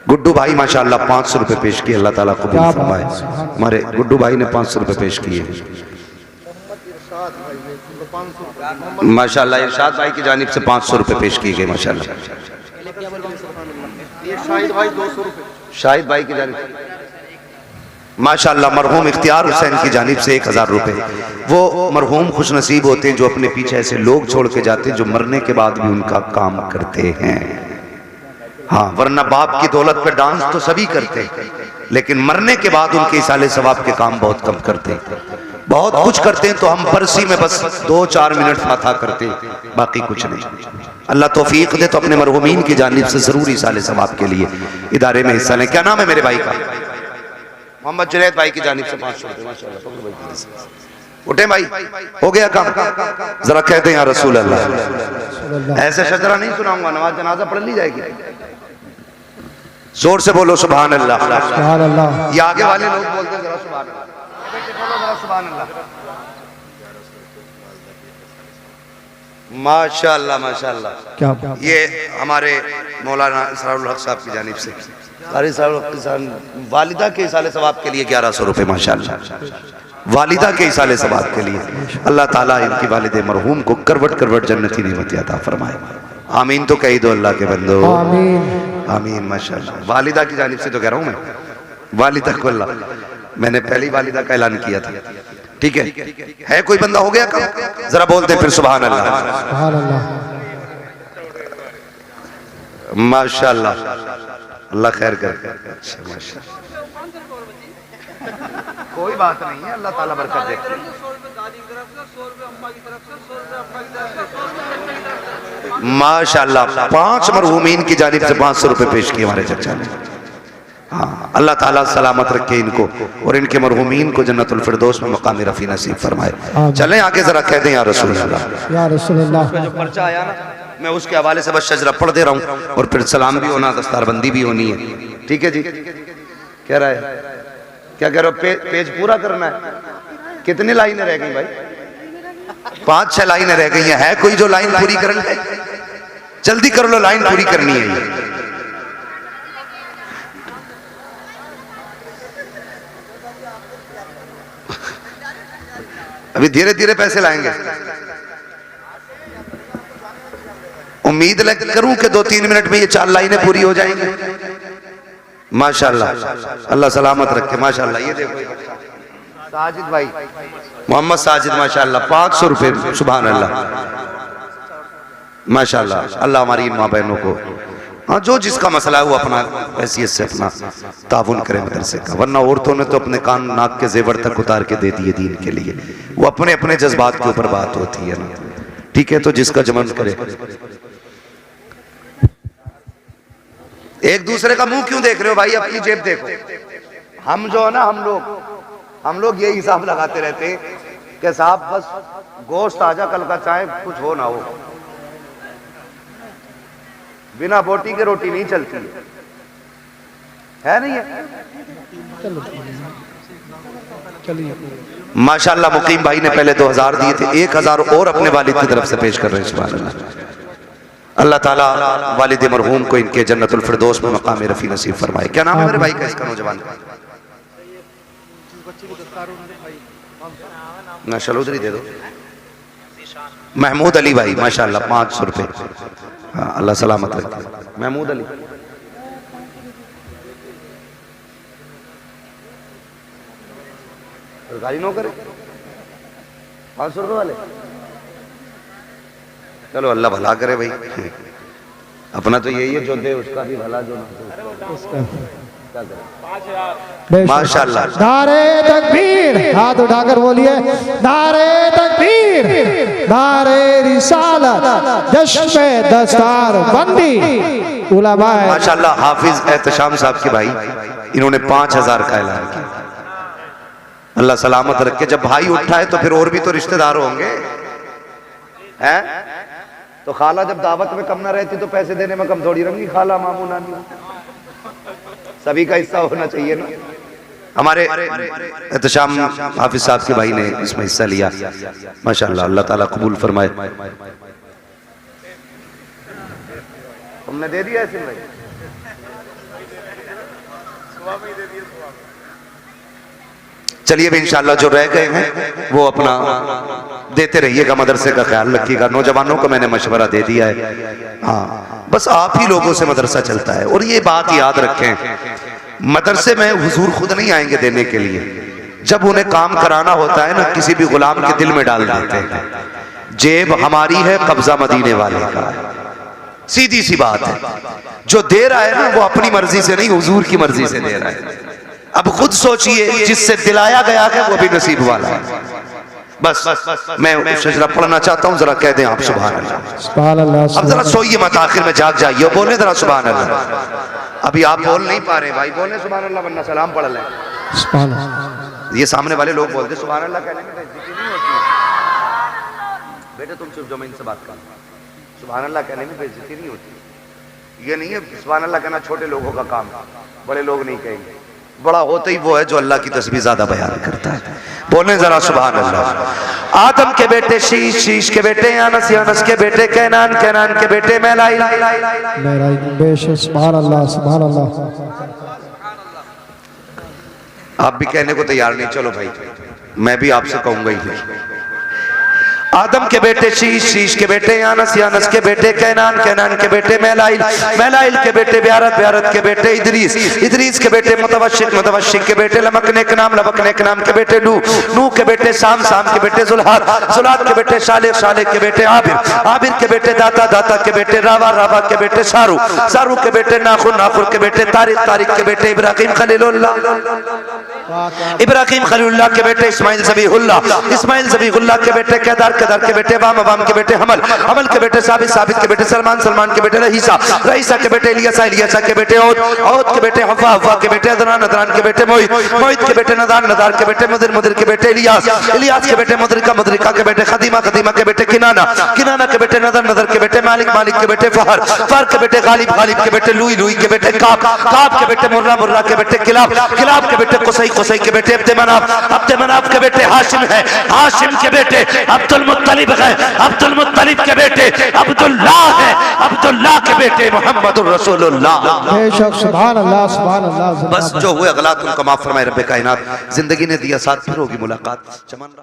गुड्डू भाई माशाअल्लाह 500 रुपए पेश किए, अल्लाह ताला कबूल फरमाए। हमारे गुड्डू भाई ने 500 रुपए पेश किए माशाअल्लाह। इरशाद भाई की जानिब से 500 रुपए पेश किए गए माशाअल्लाह। शाहिद भाई की जानिब माशाअल्लाह। मरहूम इख्तियार हुसैन की जानिब से 1000 रुपए। वो मरहूम खुश नसीब होते हैं जो अपने पीछे ऐसे लोग छोड़ के जाते हैं जो मरने के बाद भी उनका काम करते हैं। हाँ, वरना बाप की दौलत पे डांस तो सभी करते हैं, लेकिन मरने के बाद उनके इसाले सवाब के काम बहुत कम करते हैं। बहुत कुछ करते हैं तो हम परसी में बस 2-4 मिनट फाथा करते हैं, बाकी कुछ नहीं। अल्लाह तौफीक दे तो अपने मरहूमीन की जानिब से जरूर इसाले सवाब के लिए इदारे में हिस्सा लें। क्या नाम है मेरे भाई का? मोहम्मद जुनैद भाई की जानिब से 500 रुपए माशाअल्लाह। उठे भाई, हो गया काम। जरा कहते हैं या रसूल अल्लाह। ऐसे शजरा नहीं सुनाऊंगा, नमाज जनाजा पढ़ ली जाएगी। जोर से बोलो सुभान अल्लाह। सुभान अल्लाह। ये आगे वाले लोग बोलते हैं जरा सुभान अल्लाह। सुभान अल्लाह। माशाल्लाह माशाल्लाह। क्या ये हमारे मौलाना इसरारुल हक साहब की जानिब से वालिदा के इसाले सवाब के लिए 1100 रुपये माशाल्लाह, वालिदा के इसाले सवाब के लिए। अल्लाह ताला इनकी वालिदे मरहूम को करवट करवट जन्नती नेमत अता फरमाए। आमीन तो कही दो अल्लाह के बंदो, आमीन आमीन माशाल्लाह। वालिदा की जानिब से तो कह रहा हूँ मैं, वालिदा को अल्लाह, मैंने पहली वालिदा का ऐलान किया था, ठीक है कोई बंदा हो गया कम? जरा बोलते फिर सुभान अल्लाह, सुभान अल्लाह। माशाल्लाह, अल्लाह खैर कर। अच्छा माशाल्लाह, कोई बात नहीं है, अल्लाह ताला बरकत दे। माशाल्लाह 5 मरहूमीन की जानिब से 500 रुपए पेश किए हमारे चचा ने। हाँ, अल्लाह ताला सलामत रखे इनको और इनके मरहूमीन को जन्नतुल फिरदौस में मकाम रफी नसीब फरमाए। चलें आगे जरा कह दें या रसूल अल्लाह। या रसूल अल्लाह। जो पर्चा आया ना, मैं उसके हवाले से बस शजरा पढ़ दे रहा हूँ और फिर सलाम भी होना, दस्तारबंदी भी होनी है, ठीक है जी? कह रहा है, क्या कह रहे हो? पेज पूरा करना है? कितनी लाइनें रह गई भाई? 5-6 लाइनें रह गई हैं। है कोई जो लाइन पूरी कर ले? जल्दी कर लो, लाइन पूरी करनी है ये। अभी धीरे धीरे पैसे लाएंगे। उम्मीद करूं कि 2-3 मिनट में ये 4 लाइनें पूरी हो जाएंगी। माशाल्लाह, अल्लाह सलामत रखे। माशाल्लाह, ये देखो साजिद भाई, मोहम्मद साजिद माशाल्लाह 500 रुपए, सुभान अल्लाह माशाल्लाह। अल्लाह हमारी माँ बहनों को, हाँ जो जिसका मसला है वो अपना हैसियत से अपना ताउन करे मदरसे का, वरना औरतों ने तो अपने कान नाक के जेवर तक उतार के दे दिए दीन के लिए। वो अपने अपने जज्बात के ऊपर बात होती है ना, ठीक है? तो जिसका जमन करे। एक दूसरे का मुंह क्यों देख रहे हो भाई? अपनी जेब देखो। हम जो है ना, हम लोग ये हिसाब लगाते रहते हैं कि साहब बस गोश्त ताजा, कल का चाहे कुछ हो ना हो, बिना बोटी के रोटी नहीं चलती है नहीं है? माशाल्लाह मुकीम भाई ने पहले 2000 दिए थे, 1000 और अपने वालिद की तरफ से पेश कर रहे हैं। सुभान अल्लाह। अल्लाह ताला वालिद मरहूम को इनके जन्नतुल फिरदौस में मकाम रफी नसीब फरमाए। क्या नाम है मेरे भाई का, इसका नौजवान का? ना चलो उधर ही दे दो। महमूद अली भाई माशाल्लाह 500 रुपए। हाँ, अल्लाह सलामत रखे। महमूद अली, सरकारी नौकर 500 रुपए वाले। चलो अल्लाह भला करे भाई, अपना तो यही है, जो दे उसका भी भला, जो ना माशाल्लाह। नारे तकबीर, हाथ उठाकर बोलिए नारे तकबीर, नारे रिसालत, जश्न दस्तार बंदी उलमा। माशाल्लाह हाफिज एहतशाम साहब के भाई, इन्होंने 5000 का ऐलान किया। अल्लाह सलामत रखे। जब भाई उठा है तो फिर और भी तो रिश्तेदार होंगे, हैं? तो खाला जब दावत में कम ना रहती तो पैसे देने में कम थोड़ी रंगी खाला मामू नानी, सभी का हिस्सा होना चाहिए ना। हमारे एहतशाम हाफिज साहब के भाई ने इसमें हिस्सा लिया माशाल्लाह, अल्लाह ताला कबूल फरमाए। तुमने दे दिया ऐसे भाई? चलिए भी इंशाल्लाह जो रह गए हैं वो अपना देते रहिएगा, मदरसे का ख्याल रखिएगा। नौजवानों को मैंने मशवरा दे दिया है, हाँ बस आप ही लोगों से मदरसा चलता है। और ये बात याद रखें, मदरसे में हुजूर खुद नहीं आएंगे देने के लिए, जब उन्हें काम कराना होता है ना, किसी भी गुलाम के दिल में डाल देते हैं। जेब हमारी है, कब्जा मदीने वाले का है, सीधी सी बात है। जो दे रहा है ना वो अपनी मर्जी से नहीं, हुजूर की मर्जी से दे रहा है। अब खुद सोचिए, जिससे दिलाया गया है वो भी नसीब वाला है। बस मैं शजरा पढ़ना चाहता हूँ, जरा कह दें आप सुभान अल्लाह। सुभान अल्लाह। अब जरा सोइए मत, आखिर में जाग जाइए, बोले जरा सुभान अल्लाह। अभी आप बोल नहीं पा रहे भाई, बोले सुभान अल्लाह, वरना सलाम पढ़ लें। सुभान अल्लाह। ये सामने वाले लोग बोलते सुभान अल्लाह कहने में बेइज्जती नहीं होती। बेटे तुम चुप जाओ, मैं इनसे बात कर। सुभान अल्लाह कहने में बेइज्जती नहीं होती। ये नहीं है सुभान अल्लाह कहना छोटे लोगों का काम है, बड़े लोग नहीं कहेंगे। बड़ा होते ही वो है जो अल्लाह की तस्बीह ज्यादा बयान करता है। बोले जरा सुभान अल्लाह। आदम के बेटे शीश, शीश के बेटे अनस, अनस के बेटे कैनान, कैनान के बेटे मैलाई, बेशक सुभान अल्लाह सुभान अल्लाह। आप भी कहने को तैयार नहीं, चलो भाई मैं भी आपसे कहूंगा ही। आदम के बेटे शीश, शीश के बेटे यानस, यानस के बेटे कैनान, कैनान के बेटे मैलाइल, मैलाइल के बेटे ब्यारत, ब्यारत के बेटे इदरीस, इदरीस के बेटे मुतवशिक, मुतवशिक के बेटे लमकने के नाम, लमकने के नाम के बेटे नू, नू के बेटे शाम, शाम के बेटे जुल्हाद, जुल्हाद के बेटे शालिक, शालिक के बेटे आबिर, आबिर के बेटे दाता, दाता के बेटे रावा, रावा के बेटे शारू, शारू के बेटे नाखुर, नाखुर के बेटे तारिक, तारिक के बेटे इब्राहिम खलीलुल्लाह, इब्राहिम खलीलुल्लाह के बेटे इस्माइल ज़बीहुल्लाह, इस्माइल ज़बीहुल्लाह के बेटे केदार, केदार के बेटे वाम, वाम के बेटे हमल, हमल के बेटे साबित, साबित के बेटे सलमान, सलमान के बेटे रहीसा, रहीसा के बेटे इलियासा, इलियासा के बेटे औद, औद के बेटे हवा, हवा के बेटे अदनान, अदनान के बेटे मोहित, मोहित के बेटे नदान, नदान के बेटे मुदिर, मुदिर के बेटे इलियास, इलियास के बेटे मुदरिका, मुदरिका के बेटे खदीमा, खदीमा के बेटे किनाना, किनाना के बेटे नदर, नदर के बेटे मालिक, मालिक के बेटे फहर, फहर के बेटे गालिब, गालिब के बेटे लुई, लुई के बेटे काब, काब के बेटे मुर्रा, मुर्रा के बेटे किलाब, किलाब के बेटे कुसई, कुसई के बेटे अब्द मनाफ, अब्द मनाफ के बेटे हाशिम है, हाशिम के बेटे अब्दुल मुत्तलिब है, अब्दुल मुत्तलिब के बेटे अब्दुल्लाह है, अब्दुल्लाह के बेटे मुहम्मदुर रसूलुल्लाह। बेशक सुभान अल्लाह सुभान अल्लाह। बस जो हुए गलत उनका माफ फरमाए रब्बे कायनात। जिंदगी ने दिया साथ, फिर होगी मुलाकात। चमन रहा।